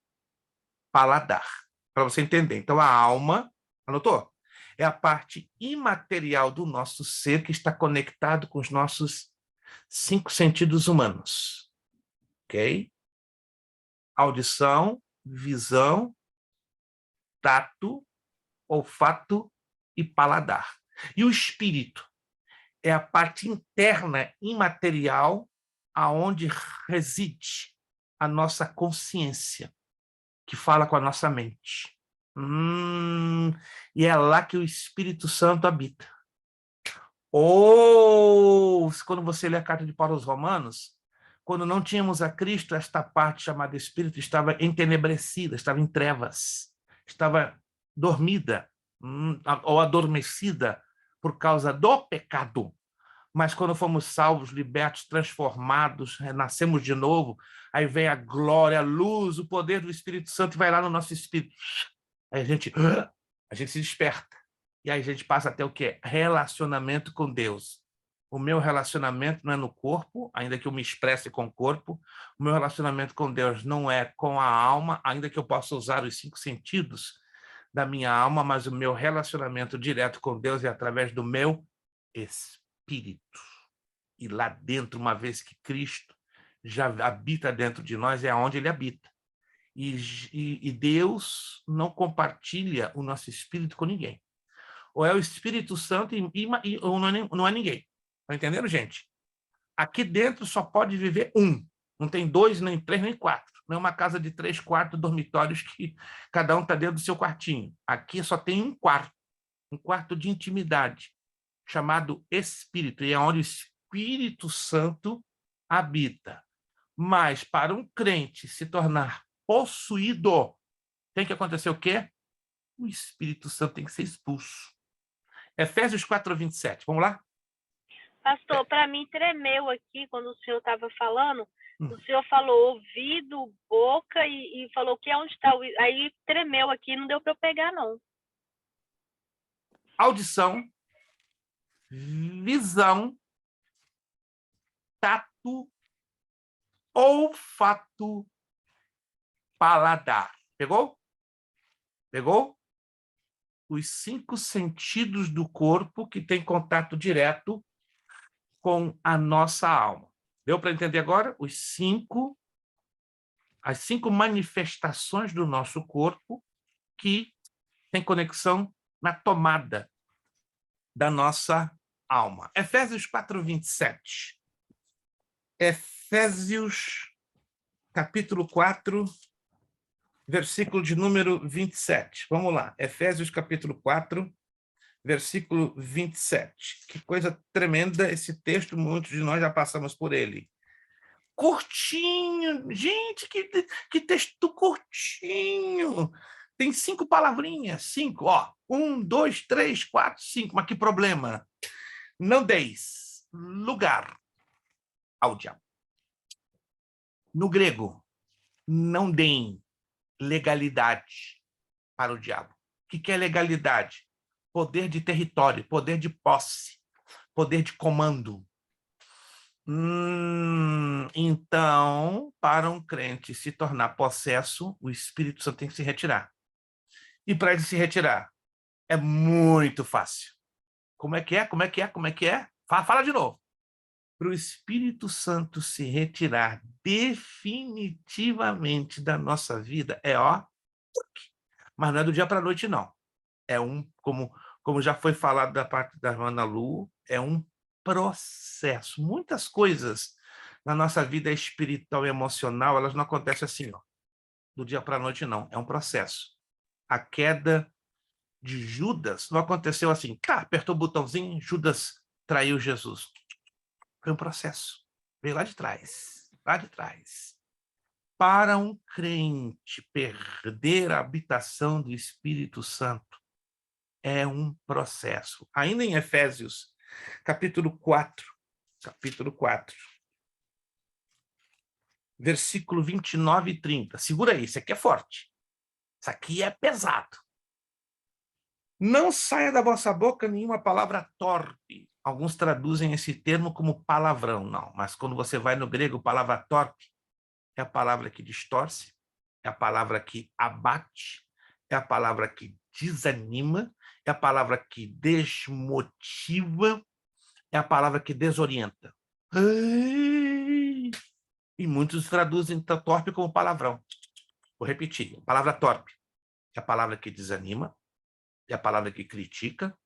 paladar. Para você entender. Então, a alma, anotou? É a parte imaterial do nosso ser que está conectado com os nossos 5 sentidos humanos. Ok? Audição, visão, tato, olfato e paladar. E o espírito é a parte interna, imaterial, aonde reside a nossa consciência, que fala com a nossa mente. E é lá que o Espírito Santo habita. Ou, quando você lê a carta de Paulo aos Romanos, quando não tínhamos a Cristo, esta parte chamada Espírito estava entenebrecida, estava em trevas, estava dormida ou adormecida por causa do pecado. Mas quando fomos salvos, libertos, transformados, renascemos de novo, aí vem a glória, a luz, o poder do Espírito Santo e vai lá no nosso espírito. Aí a gente se desperta. E aí a gente passa até o quê? Relacionamento com Deus. O meu relacionamento não é no corpo, ainda que eu me expresse com o corpo. O meu relacionamento com Deus não é com a alma, ainda que eu possa usar os 5 sentidos da minha alma, mas o meu relacionamento direto com Deus é através do meu espírito. E lá dentro, uma vez que Cristo já habita dentro de nós, é onde ele habita. E Deus não compartilha o nosso espírito com ninguém. Ou é o Espírito Santo ou não é ninguém. Tá entendendo, gente? Aqui dentro só pode viver um. Não tem 2, nem 3, nem 4. Não é uma casa de 3 quartos, dormitórios que cada um está dentro do seu quartinho. Aqui só tem um quarto de intimidade, chamado Espírito, e é onde o Espírito Santo habita. Mas para um crente se tornar possuído, tem que acontecer o quê? O Espírito Santo tem que ser expulso. Efésios 4:27, vamos lá? Pastor, para mim tremeu aqui quando o senhor estava falando. O senhor falou ouvido, boca e falou que é onde está. Aí tremeu aqui, não deu para eu pegar, não. Audição, visão, tato, olfato, paladar. Pegou? Pegou? Os 5 sentidos do corpo que tem contato direto com a nossa alma. Deu para entender agora? As 5 manifestações do nosso corpo que tem conexão na tomada da nossa alma. Efésios 4:27. Efésios, capítulo 4, versículo de número 27. Vamos lá. Efésios, capítulo 4, versículo 27. Que coisa tremenda esse texto, muitos de nós já passamos por ele. Curtinho, gente, que texto curtinho. Tem 5 palavrinhas, 5, ó. 1, 2, 3, 4, 5. Mas que problema? Não deis lugar ao diabo. No grego, não deem legalidade para o diabo. O que é legalidade? Poder de território, poder de posse, poder de comando. Então, para um crente se tornar possesso, o Espírito Santo tem que se retirar. E para ele se retirar, é muito fácil. Como é que é? Fala de novo. Para o Espírito Santo se retirar definitivamente da nossa vida, mas não é do dia para a noite, não. É como já foi falado da parte da Ana Lu, é um processo. Muitas coisas na nossa vida espiritual e emocional, elas não acontecem assim, ó. do dia para a noite, não. É um processo. A queda de Judas não aconteceu assim. Tá, apertou o botãozinho, Judas traiu Jesus. Foi um processo. Veio lá de trás. Lá de trás. Para um crente perder a habitação do Espírito Santo é um processo. Ainda em Efésios, capítulo 4, versículo 29 e 30. Segura aí, isso aqui é forte. Isso aqui é pesado. Não saia da vossa boca nenhuma palavra torpe. Alguns traduzem esse termo como palavrão, não. Mas quando você vai no grego, palavra torpe é a palavra que distorce, é a palavra que abate, é a palavra que desanima, é a palavra que desmotiva, é a palavra que desorienta. E muitos traduzem torpe como palavrão. Vou repetir. A palavra torpe é a palavra que desanima, é a palavra que critica,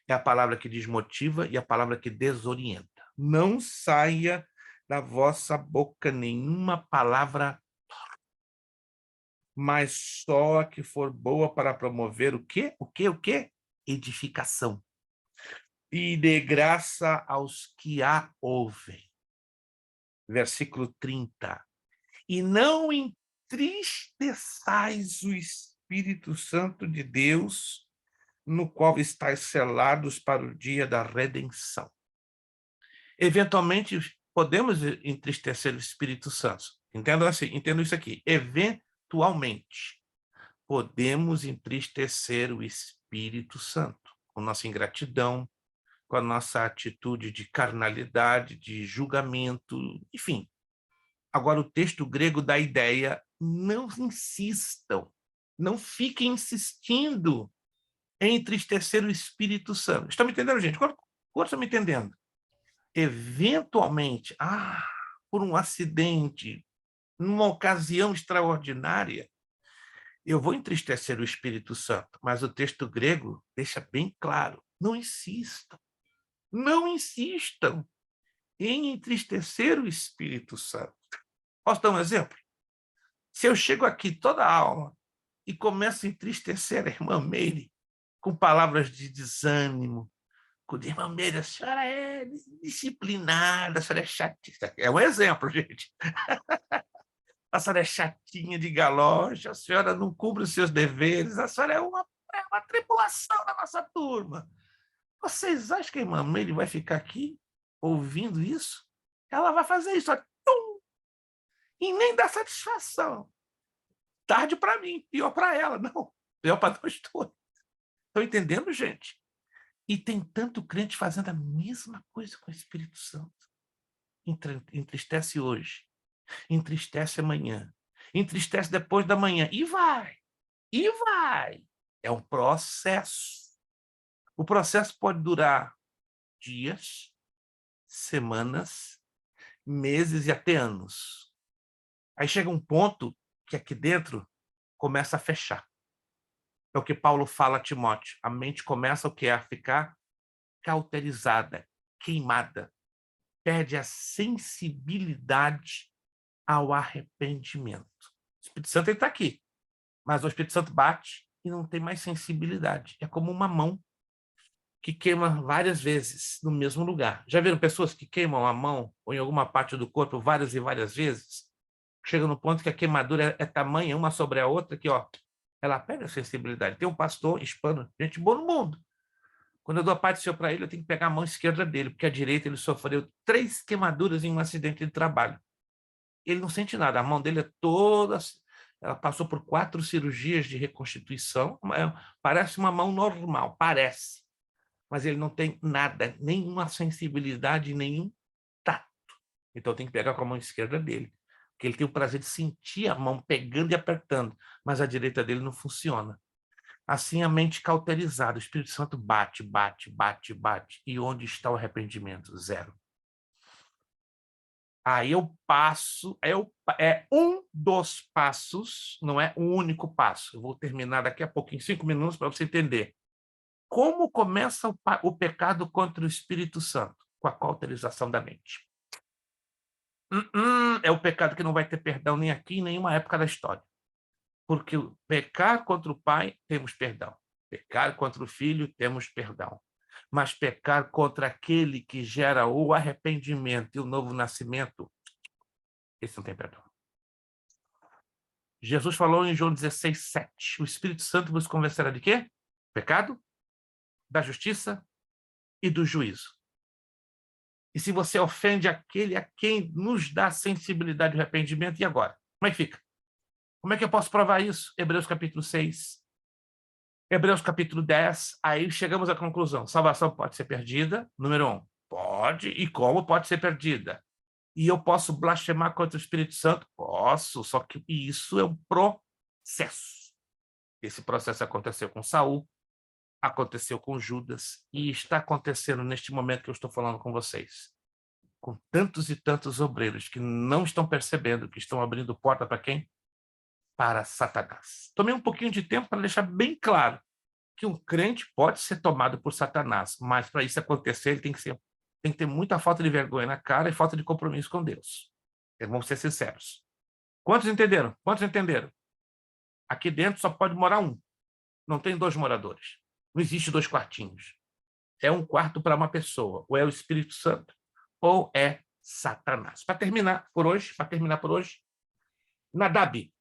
é a palavra que desmotiva e a palavra que desorienta. Não saia da vossa boca nenhuma palavra torpe, mas só a que for boa para promover o quê? O quê? Edificação. E dê graça aos que a ouvem. Versículo 30. E não entristeçais o Espírito Santo de Deus, no qual estáis selados para o dia da redenção. Eventualmente, podemos entristecer o Espírito Santo. Entendo isso aqui. Eventualmente, podemos entristecer o Espírito Santo com nossa ingratidão, com a nossa atitude de carnalidade, de julgamento, enfim. Agora, o texto grego dá a ideia, não insistam, não fiquem insistindo em entristecer o Espírito Santo. Estão me entendendo, gente? Quanto estão me entendendo? Eventualmente, por um acidente, numa ocasião extraordinária, eu vou entristecer o Espírito Santo, mas o texto grego deixa bem claro, não insistam em entristecer o Espírito Santo. Posso dar um exemplo? Se eu chego aqui toda a aula e começo a entristecer a irmã Meire com palavras de desânimo, irmã Meire, a senhora é disciplinada, a senhora é chatinha. É um exemplo, gente. A senhora é chatinha de galocha, a senhora não cumpre os seus deveres, a senhora é uma tribulação da nossa turma. Vocês acham que a irmã Meire vai ficar aqui ouvindo isso? Ela vai fazer isso, e nem dá satisfação. Tarde para mim, pior para ela, não. Pior para nós todos. Estão entendendo, gente? E tem tanto crente fazendo a mesma coisa com o Espírito Santo. Entristece hoje, entristece amanhã, entristece depois da manhã, e vai. É um processo. O processo pode durar dias, semanas, meses e até anos. Aí chega um ponto que aqui dentro começa a fechar. É o que Paulo fala a Timóteo. A mente começa a ficar cauterizada, queimada. Perde a sensibilidade ao arrependimento. O Espírito Santo está aqui, mas o Espírito Santo bate e não tem mais sensibilidade. É como uma mão que queima várias vezes no mesmo lugar. Já viram pessoas que queimam a mão ou em alguma parte do corpo várias e várias vezes? Chega no ponto que a queimadura é tamanha, uma sobre a outra, que ela perde a sensibilidade. Tem um pastor hispano, gente boa no mundo. Quando eu dou a parte do Senhor para ele, eu tenho que pegar a mão esquerda dele, porque a direita ele sofreu 3 queimaduras em um acidente de trabalho. Ele não sente nada, a mão dele é toda... Ela passou por 4 cirurgias de reconstituição, parece uma mão normal, parece. Mas ele não tem nada, nenhuma sensibilidade, nenhum tato. Então tem que pegar com a mão esquerda dele, porque ele tem o prazer de sentir a mão pegando e apertando, mas a direita dele não funciona. Assim a mente cauterizada, o Espírito Santo bate. E onde está o arrependimento? Zero. Aí eu passo, é um dos passos, não é um único passo. Eu vou terminar daqui a pouco, em 5 minutos, para você entender. Como começa o pecado contra o Espírito Santo? Com a cauterização da mente. É o pecado que não vai ter perdão nem aqui, em nenhuma época da história. Porque pecar contra o pai, temos perdão. Pecar contra o filho, temos perdão. Mas pecar contra aquele que gera o arrependimento e o novo nascimento, esse não tem perdão. Jesus falou em João 16:7. O Espírito Santo vos convencerá de quê? Pecado, da justiça e do juízo. E se você ofende aquele a quem nos dá sensibilidade de arrependimento, e agora? Como é que fica? Como é que eu posso provar isso? Hebreus capítulo 6. Hebreus capítulo 10. Aí chegamos à conclusão. Salvação pode ser perdida. Número 1. Pode. E como pode ser perdida? E eu posso blasfemar contra o Espírito Santo? Posso, só que isso é um processo. Esse processo aconteceu com Saul, aconteceu com Judas e está acontecendo neste momento que eu estou falando com vocês. Com tantos e tantos obreiros que não estão percebendo que estão abrindo porta para quem? Para Satanás. Tomei um pouquinho de tempo para deixar bem claro que um crente pode ser tomado por Satanás, mas para isso acontecer ele tem que ter muita falta de vergonha na cara e falta de compromisso com Deus. Vamos ser sinceros. Quantos entenderam? Quantos entenderam? Aqui dentro só pode morar um. Não tem 2 moradores. Não existe 2 quartinhos. É um quarto para uma pessoa. Ou é o Espírito Santo, ou é Satanás. Para terminar por hoje, Nadab.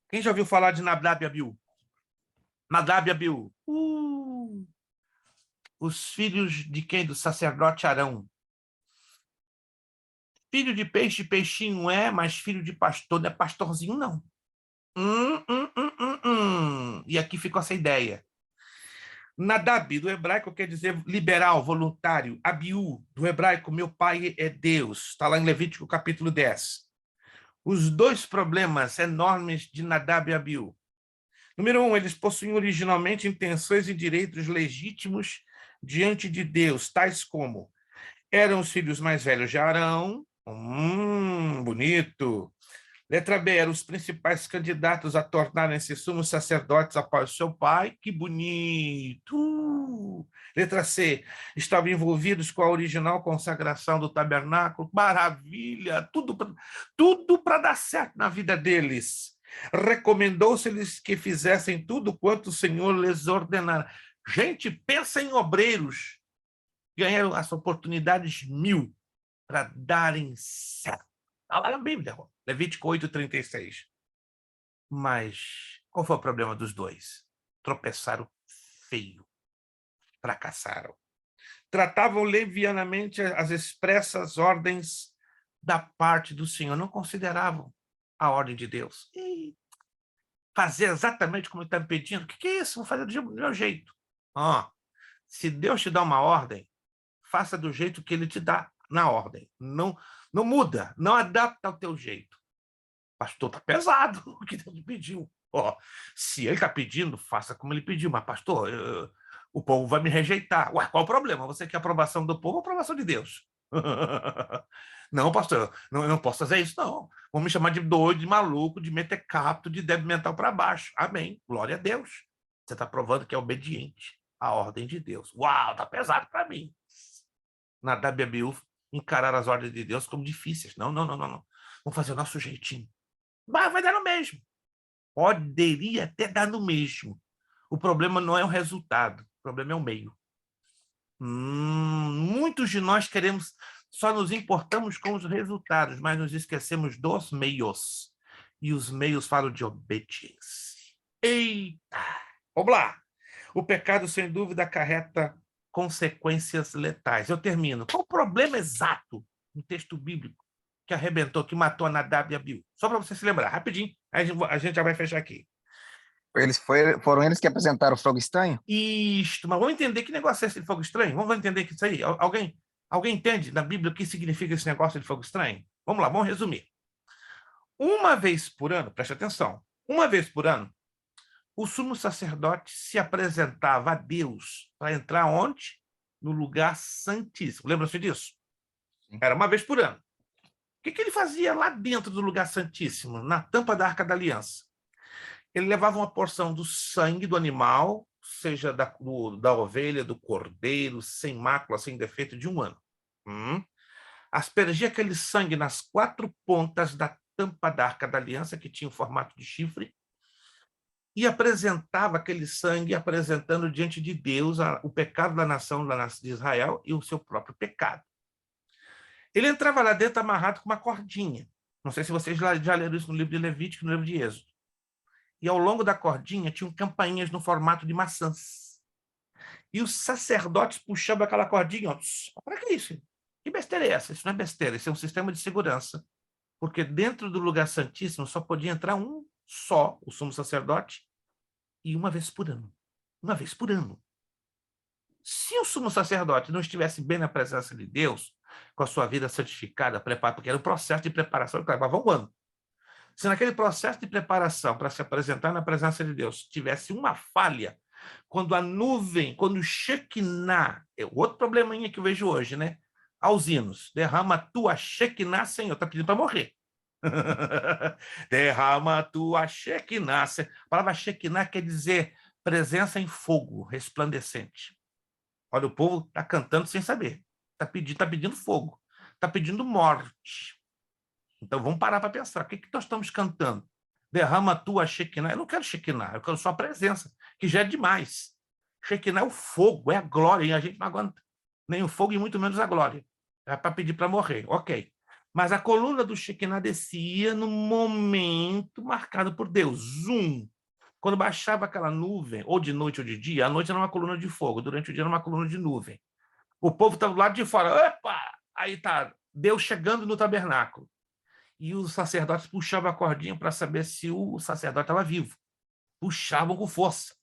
Quem já ouviu falar de Nadab e Abiú? Nadab e Abiú. Os filhos de quem? Do sacerdote Arão. Filho de peixe, peixinho é, mas filho de pastor não é pastorzinho, não. E aqui ficou essa ideia. Nadab, do hebraico, quer dizer liberal, voluntário. Abiú, do hebraico, meu pai é Deus. Está lá em Levítico, capítulo 10. Os 2 problemas enormes de Nadab e Abiú. Número 1, eles possuíam originalmente intenções e direitos legítimos diante de Deus, tais como eram os filhos mais velhos de Arão. Bonito. Letra B, eram os principais candidatos a tornarem-se sumos sacerdotes após seu pai. Que bonito! Letra C, estavam envolvidos com a original consagração do tabernáculo. Maravilha! Tudo para dar certo na vida deles. Recomendou-se-lhes que fizessem tudo quanto o Senhor lhes ordenara. Gente, pensa em obreiros. Ganharam as oportunidades 1000 para darem certo. Está lá na Bíblia, Levítico 8:36. Mas qual foi o problema dos 2? Tropeçaram feio. Fracassaram. Tratavam levianamente as expressas ordens da parte do Senhor. Não consideravam a ordem de Deus. E fazer exatamente como ele está me pedindo. O que é isso? Vou fazer do meu jeito. Se Deus te dá uma ordem, faça do jeito que ele te dá na ordem. Não muda, não adapta ao teu jeito. Pastor, está pesado o que Deus pediu. Se ele está pedindo, faça como ele pediu. Mas, pastor, o povo vai me rejeitar. Ué, qual o problema? Você quer a aprovação do povo ou a aprovação de Deus? Não, pastor, eu não posso fazer isso, não. Vão me chamar de doido, de maluco, de mentecapto, de débil mental para baixo. Amém. Glória a Deus. Você está provando que é obediente à ordem de Deus. Uau, está pesado para mim. Nadab e Abiú encararam as ordens de Deus como difíceis. Não. Vamos fazer o nosso jeitinho. Vai dar no mesmo. Poderia até dar no mesmo. O problema não é o resultado, o problema é o meio. Muitos de nós só nos importamos com os resultados, mas nos esquecemos dos meios. E os meios falam de obediência. Eita! Vamos lá. O pecado, sem dúvida, acarreta consequências letais. Eu termino. Qual o problema exato no texto bíblico que arrebentou, que matou a Nadab e Abiú? Só para você se lembrar, rapidinho. A gente já vai fechar aqui. Foram eles que apresentaram o fogo estranho? Isto, mas vamos entender que negócio é esse de fogo estranho? Vamos entender que isso aí. Alguém entende na Bíblia o que significa esse negócio de fogo estranho? Vamos lá, vamos resumir. Uma vez por ano, preste atenção, uma vez por ano, o sumo sacerdote se apresentava a Deus para entrar onde? No lugar santíssimo. Lembra-se disso? Sim. Era uma vez por ano. O que ele fazia lá dentro do lugar santíssimo, na tampa da Arca da Aliança? Ele levava uma porção do sangue do animal, seja da ovelha, do cordeiro, sem mácula, sem defeito, de um ano. Aspergia aquele sangue nas 4 pontas da tampa da Arca da Aliança, que tinha o formato de chifre, e apresentava aquele sangue, apresentando diante de Deus o pecado da nação de Israel e o seu próprio pecado. Ele entrava lá dentro amarrado com uma cordinha. Não sei se vocês já leram isso no livro de Levítico e no livro de Êxodo. E ao longo da cordinha tinham campainhas no formato de maçãs. E os sacerdotes puxavam aquela cordinha. Para que isso? Que besteira é essa? Isso não é besteira, isso é um sistema de segurança. Porque dentro do lugar santíssimo só podia entrar um só, o sumo sacerdote, e uma vez por ano. Uma vez por ano. Se o sumo sacerdote não estivesse bem na presença de Deus, com a sua vida santificada, preparada, porque era um processo de preparação que levava um ano. Se naquele processo de preparação para se apresentar na presença de Deus tivesse uma falha, quando a nuvem, quando o Shekinah, é outro probleminha que eu vejo hoje, né? Aos hinos, derrama a tua Shekinah, Senhor, está pedindo para morrer. Derrama a tua Shekinah. A palavra Shekinah quer dizer presença em fogo, resplandecente. Olha, o povo está cantando sem saber. Está pedindo fogo. Está pedindo morte. Então, vamos parar para pensar. O que nós estamos cantando? Derrama a tua Shekinah. Eu não quero Shekinah, eu quero só a presença, que já é demais. Shekinah é o fogo, é a glória, e a gente não aguenta nem o fogo e muito menos a glória. É para pedir para morrer, ok. Mas a coluna do Shekinah descia no momento marcado por Deus. Zoom. Quando baixava aquela nuvem, ou de noite ou de dia, a noite era uma coluna de fogo, durante o dia era uma coluna de nuvem. O povo estava do lado de fora. Opa! Aí está Deus chegando no tabernáculo. E os sacerdotes puxavam a cordinha para saber se o sacerdote estava vivo. Puxavam com força.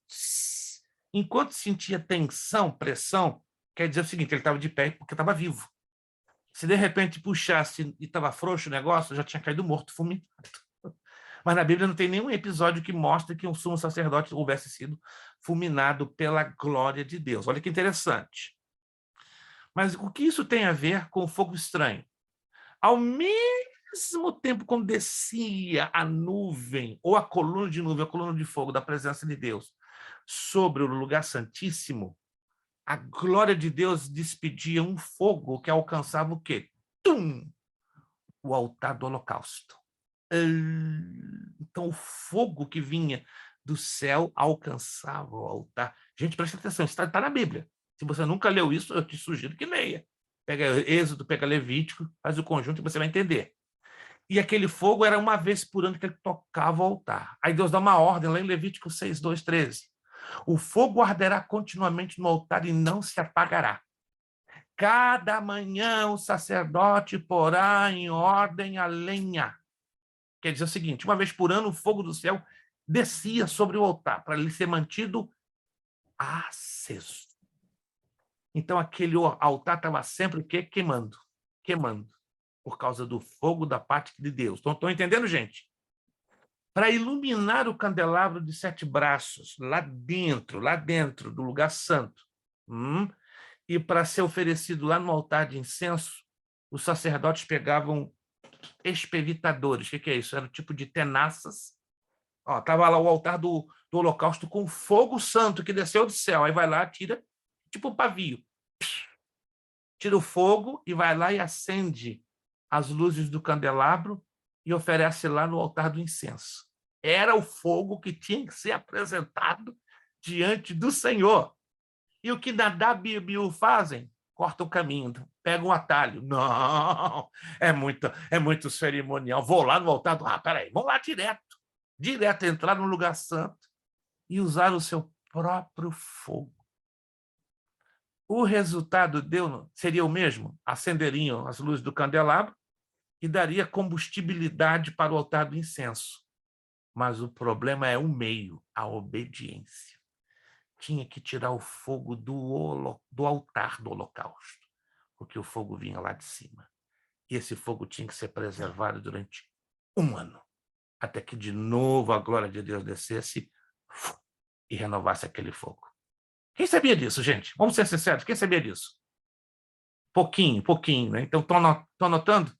Enquanto sentia tensão, pressão, quer dizer o seguinte, ele estava de pé porque estava vivo. Se de repente puxasse e estava frouxo o negócio, já tinha caído morto, fulminado. Mas na Bíblia não tem nenhum episódio que mostre que um sumo sacerdote houvesse sido fulminado pela glória de Deus. Olha que interessante. Mas o que isso tem a ver com o fogo estranho? Ao mesmo tempo, quando descia a nuvem, ou a coluna de nuvem, a coluna de fogo da presença de Deus, sobre o lugar santíssimo, a glória de Deus despedia um fogo que alcançava o quê? Tum! O altar do holocausto. Então, o fogo que vinha do céu alcançava o altar. Gente, presta atenção, isso está na Bíblia. Se você nunca leu isso, eu te sugiro que leia. Pega Êxodo, pega Levítico, faz o conjunto e você vai entender. E aquele fogo era uma vez por ano que ele tocava o altar. Aí Deus dá uma ordem lá em Levítico 6, 2, 13. O fogo arderá continuamente no altar e não se apagará. Cada manhã o sacerdote porá em ordem a lenha. Quer dizer o seguinte, uma vez por ano o fogo do céu descia sobre o altar para ele ser mantido aceso. Então aquele altar estava sempre o quê? Queimando. Por causa do fogo da parte de Deus. Estão entendendo, gente? Para iluminar o candelabro de 7 braços, lá dentro do lugar santo, e para ser oferecido lá no altar de incenso, os sacerdotes pegavam expevitadores. O que é isso? Era um tipo de tenaças. Estava lá o altar do holocausto com fogo santo que desceu do céu. Aí vai lá, tira, tipo um pavio. Tira o fogo e vai lá e acende as luzes do candelabro e oferece lá no altar do incenso. Era o fogo que tinha que ser apresentado diante do Senhor. E o que Nadab e Abiú fazem? Cortam o caminho, pegam um atalho. Não, é muito cerimonial. Vou lá no altar do... peraí, vamos lá direto entrar no lugar santo e usar o seu próprio fogo. O resultado seria o mesmo, acenderiam as luzes do candelabro e daria combustibilidade para o altar do incenso. Mas o problema é o meio, a obediência. Tinha que tirar o fogo do altar do holocausto, porque o fogo vinha lá de cima. E esse fogo tinha que ser preservado durante 1 ano, até que de novo a glória de Deus descesse e renovasse aquele fogo. Quem sabia disso, gente? Vamos ser sinceros, quem sabia disso? Pouquinho, né? Então, estão anotando?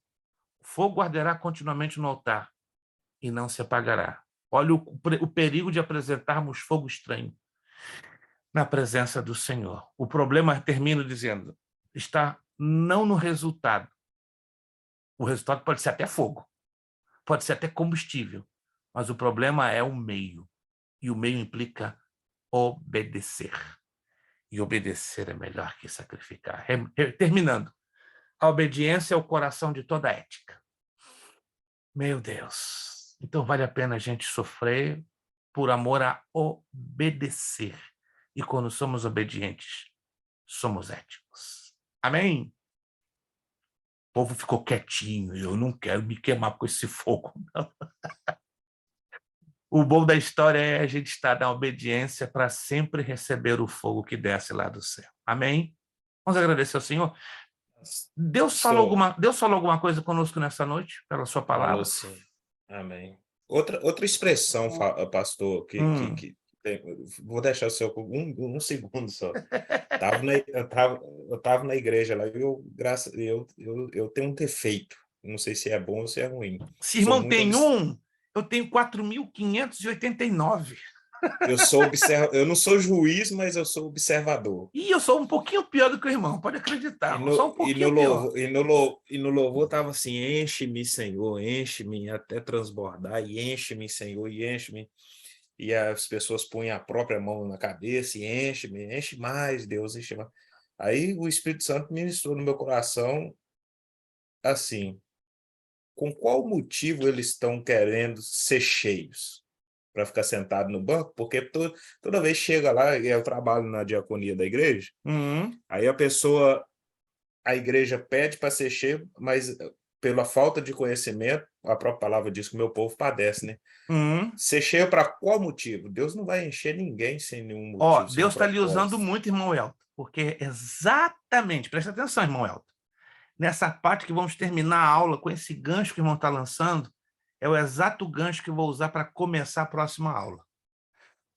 O fogo arderá continuamente no altar e não se apagará. Olha o perigo de apresentarmos fogo estranho na presença do Senhor. O problema, termino dizendo, está não no resultado. O resultado pode ser até fogo, pode ser até combustível, mas o problema é o meio. E o meio implica obedecer. E obedecer é melhor que sacrificar. Terminando. A obediência é o coração de toda ética. Meu Deus. Então vale a pena a gente sofrer por amor a obedecer. E quando somos obedientes, somos éticos. Amém? O povo ficou quietinho. Eu não quero me queimar com esse fogo, não. O bom da história é a gente estar na obediência para sempre receber o fogo que desce lá do céu. Amém? Vamos agradecer ao Senhor. Deus falou alguma coisa conosco nessa noite, pela sua palavra? Falou sim. Amém. Outra expressão, pastor, que vou deixar o seu um segundo só. Eu tava na igreja lá e eu tenho um defeito. Não sei se é bom ou se é ruim. Se irmão tem eu tenho 4.589. Eu não sou juiz, mas eu sou observador. E eu sou um pouquinho pior do que o irmão, pode acreditar. Só um pouquinho pior. E no louvor estava assim, enche-me, Senhor, enche-me até transbordar, e enche-me, Senhor, e enche-me. E as pessoas põem a própria mão na cabeça e enche-me, enche mais, Deus, enche mais. Aí o Espírito Santo ministrou no meu coração assim, com qual motivo eles estão querendo ser cheios? Para ficar sentado no banco? Porque toda vez chega lá, e eu trabalho na diaconia da igreja, aí a igreja pede para ser cheio, mas pela falta de conhecimento, a própria palavra diz que o meu povo padece, né? Ser cheio para qual motivo? Deus não vai encher ninguém sem nenhum motivo. Deus está lhe usando muito, irmão Elton, porque exatamente, presta atenção, irmão Elton, nessa parte que vamos terminar a aula com esse gancho que o irmão está lançando, é o exato gancho que eu vou usar para começar a próxima aula.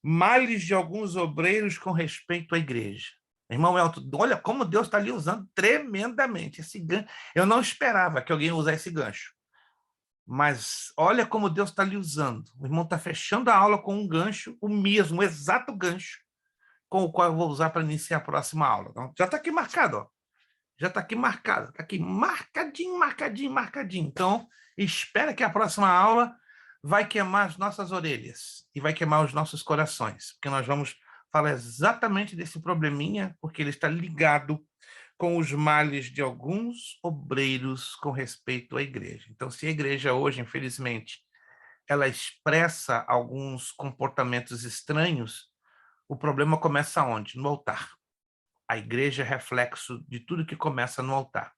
Males de alguns obreiros com respeito à igreja. Irmão Elton, olha como Deus está lhe usando tremendamente esse gancho. Eu não esperava que alguém usasse esse gancho. Mas olha como Deus está lhe usando. O irmão está fechando a aula com um gancho, o mesmo, o exato gancho, com o qual eu vou usar para iniciar a próxima aula. Então, já está aqui marcado, ó. Já está aqui marcado. Está aqui marcadinho. Então, espera que a próxima aula vai queimar as nossas orelhas e vai queimar os nossos corações, porque nós vamos falar exatamente desse probleminha, porque ele está ligado com os males de alguns obreiros com respeito à igreja. Então, se a igreja hoje, infelizmente, ela expressa alguns comportamentos estranhos, o problema começa onde? No altar. A igreja é reflexo de tudo que começa no altar.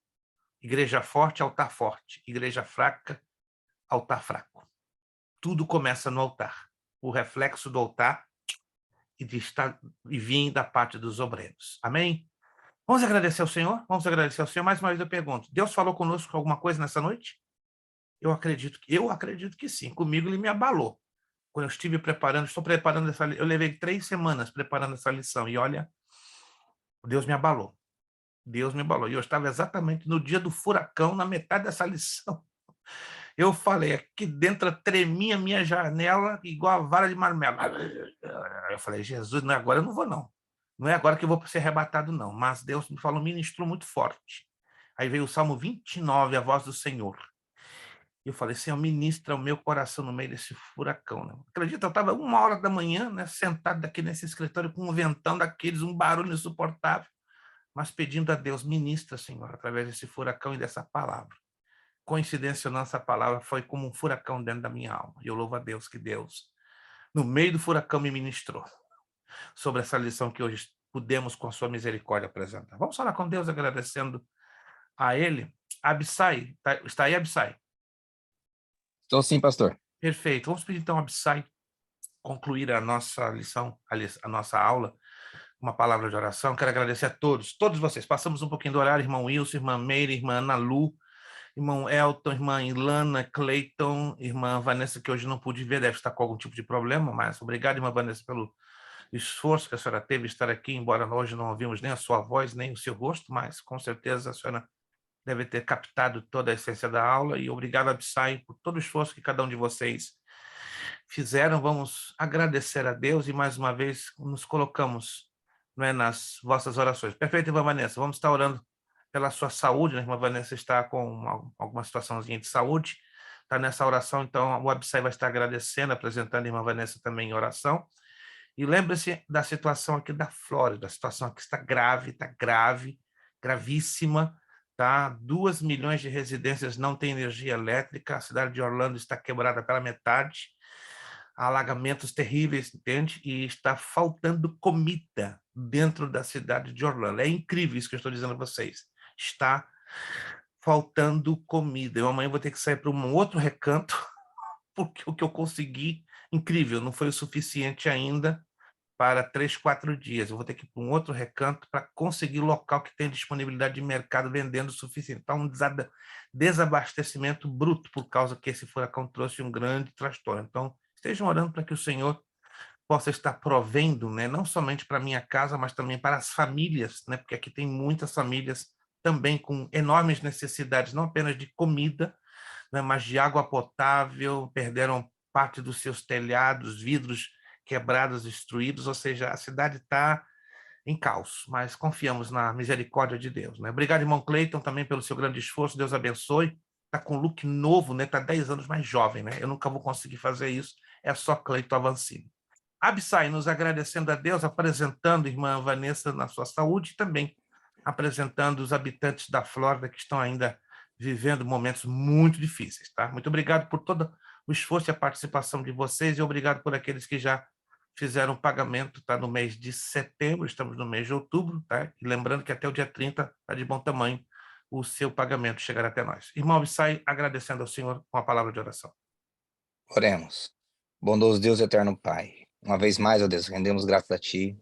Igreja forte, altar forte. Igreja fraca, altar fraco. Tudo começa no altar. O reflexo do altar e vir da parte dos obreiros. Amém? Vamos agradecer ao Senhor? Vamos agradecer ao Senhor. Mais uma vez eu pergunto, Deus falou conosco alguma coisa nessa noite? Eu acredito que sim. Comigo ele me abalou. Quando eu estou preparando essa lição, eu levei 3 semanas preparando essa lição. E olha, Deus me abalou. Deus me abalou. E eu estava exatamente no dia do furacão, na metade dessa lição. Eu falei, aqui dentro tremia minha janela igual a vara de marmelo. Eu falei, Jesus, não é agora, eu não vou, não. Não é agora que eu vou ser arrebatado, não. Mas Deus me falou, ministrou muito forte. Aí veio o Salmo 29, a voz do Senhor. E eu falei, Senhor, ministra o meu coração no meio desse furacão. Né? Acredita, eu estava 1h da manhã, né, sentado aqui nesse escritório com um ventão daqueles, um barulho insuportável, mas pedindo a Deus, ministra, Senhor, através desse furacão e dessa palavra. Coincidência ou não, essa palavra foi como um furacão dentro da minha alma. E eu louvo a Deus que Deus, no meio do furacão, me ministrou sobre essa lição que hoje pudemos, com a sua misericórdia, apresentar. Vamos falar com Deus, agradecendo a Ele. Abissai, está aí, Abissai? Estou sim, pastor. Perfeito. Vamos pedir, então, a Abissai concluir a nossa lição, a nossa aula, uma palavra de oração. Quero agradecer a todos vocês. Passamos um pouquinho do horário, irmão Wilson, irmã Meire, irmã Ana Lu, irmão Elton, irmã Ilana, Cleiton, irmã Vanessa, que hoje não pude ver, deve estar com algum tipo de problema, mas obrigado, irmã Vanessa, pelo esforço que a senhora teve de estar aqui, embora hoje não ouvimos nem a sua voz, nem o seu rosto, mas com certeza a senhora deve ter captado toda a essência da aula, e obrigado, Abissai, por todo o esforço que cada um de vocês fizeram. Vamos agradecer a Deus e, mais uma vez, nos colocamos, não é, nas vossas orações. Perfeito, irmã Vanessa. Vamos estar orando pela sua saúde, né? A irmã Vanessa está com alguma situaçãozinha de saúde. está nessa oração, então o Abissai vai estar agradecendo, apresentando a irmã Vanessa também em oração. E lembre-se da situação aqui da Flórida, a situação aqui está grave, gravíssima, tá? 2 milhões de residências não têm energia elétrica, a cidade de Orlando está quebrada pela metade, há alagamentos terríveis, entende? E está faltando comida dentro da cidade de Orlando. É incrível isso que eu estou dizendo a vocês. Está faltando comida. Eu amanhã vou ter que sair para um outro recanto, porque o que eu consegui, incrível, não foi o suficiente ainda para 3, 4 dias. Eu vou ter que ir para um outro recanto para conseguir local que tem disponibilidade de mercado vendendo o suficiente. Então, um desabastecimento bruto, por causa que esse furacão trouxe um grande transtorno. Então, estejam orando para que o Senhor possa estar provendo, né, não somente para a minha casa, mas também para as famílias, né, porque aqui tem muitas famílias também com enormes necessidades, não apenas de comida, né, mas de água potável, perderam parte dos seus telhados, vidros quebrados, destruídos, ou seja, a cidade está em caos, mas confiamos na misericórdia de Deus, né? Obrigado, irmão Cleiton, também pelo seu grande esforço, Deus abençoe. Está com um look novo, né? Está 10 anos mais jovem, né? Eu nunca vou conseguir fazer isso, é só Cleiton Avancini. Abissai, nos agradecendo a Deus, apresentando a irmã Vanessa na sua saúde e também apresentando os habitantes da Flórida que estão ainda vivendo momentos muito difíceis, tá? Muito obrigado por todo o esforço e a participação de vocês e obrigado por aqueles que já fizeram o pagamento, tá? No mês de setembro, estamos no mês de outubro, tá? E lembrando que até o dia 30 está de bom tamanho o seu pagamento chegará até nós. Irmão Abissai, agradecendo ao Senhor com a palavra de oração. Oremos. Bondoso Deus, eterno Pai, uma vez mais, ó Deus, rendemos graças a Ti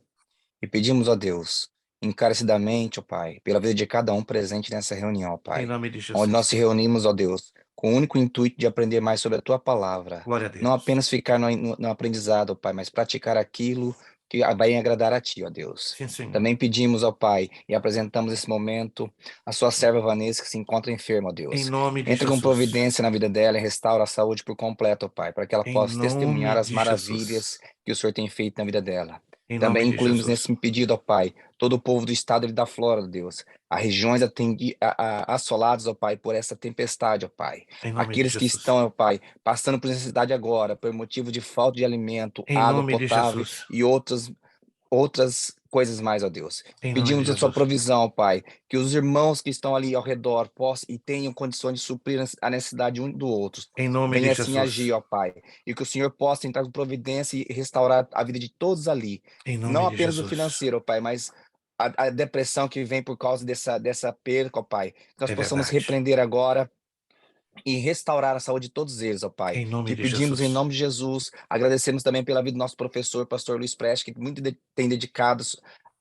e pedimos, ó Deus, encarecidamente, ó Pai, pela vida de cada um presente nessa reunião, ó Em Pai, nome de Jesus. onde nós se reunimos, ó Deus, com o único intuito de aprender mais sobre a Tua palavra, Glória a Deus. não apenas ficar no aprendizado, ó Pai, mas praticar aquilo que vai agradar a Ti, ó Deus. Sim, Senhor. Também pedimos, ó Pai, e apresentamos esse momento a sua serva Vanessa, que se encontra enferma, ó Deus. Em nome de Entra Jesus. com providência na vida dela e restaura a saúde por completo, ó Pai, para que ela Em possa testemunhar nome as de maravilhas que o Senhor tem feito na vida dela. Em Também nome de incluímos Jesus. nesse pedido, ó Pai, todo o povo do estado da Flórida, Deus, as regiões assoladas, ó Pai, por essa tempestade, ó Pai. Em nome Aqueles de que Jesus. estão, ó Pai, passando por necessidade agora, por motivo de falta de alimento, Em água nome de potável Jesus. e outras coisas mais, ó Deus. Em nome Pedimos de a sua Jesus. provisão, ó Pai, que os irmãos que estão ali ao redor possam e tenham condições de suprir a necessidade um do outro. Em nome Venha de assim Jesus. agir, ó Pai, e que o Senhor possa entrar com providência e restaurar a vida de todos ali. Em nome Não de apenas o Jesus. financeiro, ó Pai, mas a depressão que vem por causa dessa perca, ó Pai. Que nós É possamos verdade. repreender agora e restaurar a saúde de todos eles, ó Pai. Em nome Te de pedimos Jesus. em nome de Jesus. Agradecemos também pela vida do nosso professor, pastor Luiz Prestes, que muito tem dedicado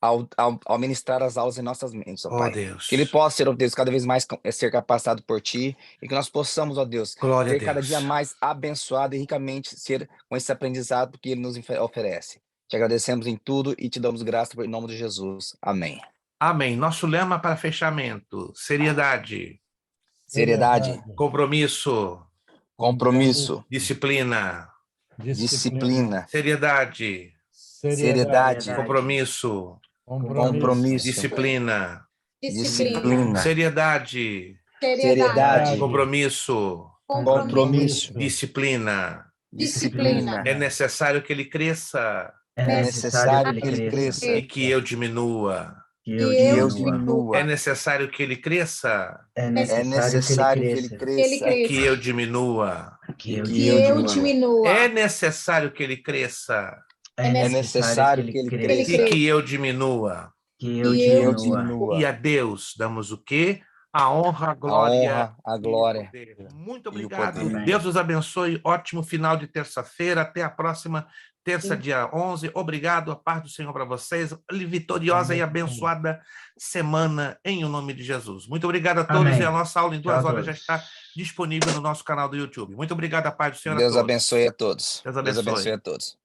ao ministrar as aulas em nossas mentes, ó Oh, Pai. Deus. Que ele possa ser, ó Deus, cada vez mais ser capacitado por Ti e que nós possamos, ó Deus, Glória a ser cada Deus. dia mais abençoado e ricamente ser com esse aprendizado que Ele nos oferece. Te agradecemos em tudo e te damos graça em nome de Jesus. Amém. Amém. Nosso lema para fechamento: seriedade, Seriedade, compromisso, compromisso, disciplina. disciplina, Seriedade, seriedade, compromisso, compromisso, disciplina. Disciplina. Seriedade, seriedade, compromisso, compromisso, disciplina. Disciplina. É necessário que ele cresça É necessário que ele cresça e que eu diminua. E e eu eu É diminua. necessário que ele cresça É necessário que ele cresça e que eu diminua. e que eu diminua. É necessário que ele cresça É necessário que ele e cresça que eu diminua. E e eu diminua. E a Deus damos o quê? A honra, a A glória, honra, a e o glória. poder. Muito e o obrigado. poder. Deus os abençoe. Ótimo final de terça-feira. Até a próxima terça, dia 11. Obrigado. A paz do Senhor para vocês. Vitoriosa e abençoada semana em o nome de Jesus. Muito obrigado a todos. Amém. E a nossa aula em 2 Tchau a horas já todos. está disponível no nosso canal do YouTube. Muito obrigado. A paz do Senhor a Deus todos. abençoe a todos. Deus Deus abençoe. abençoe a todos.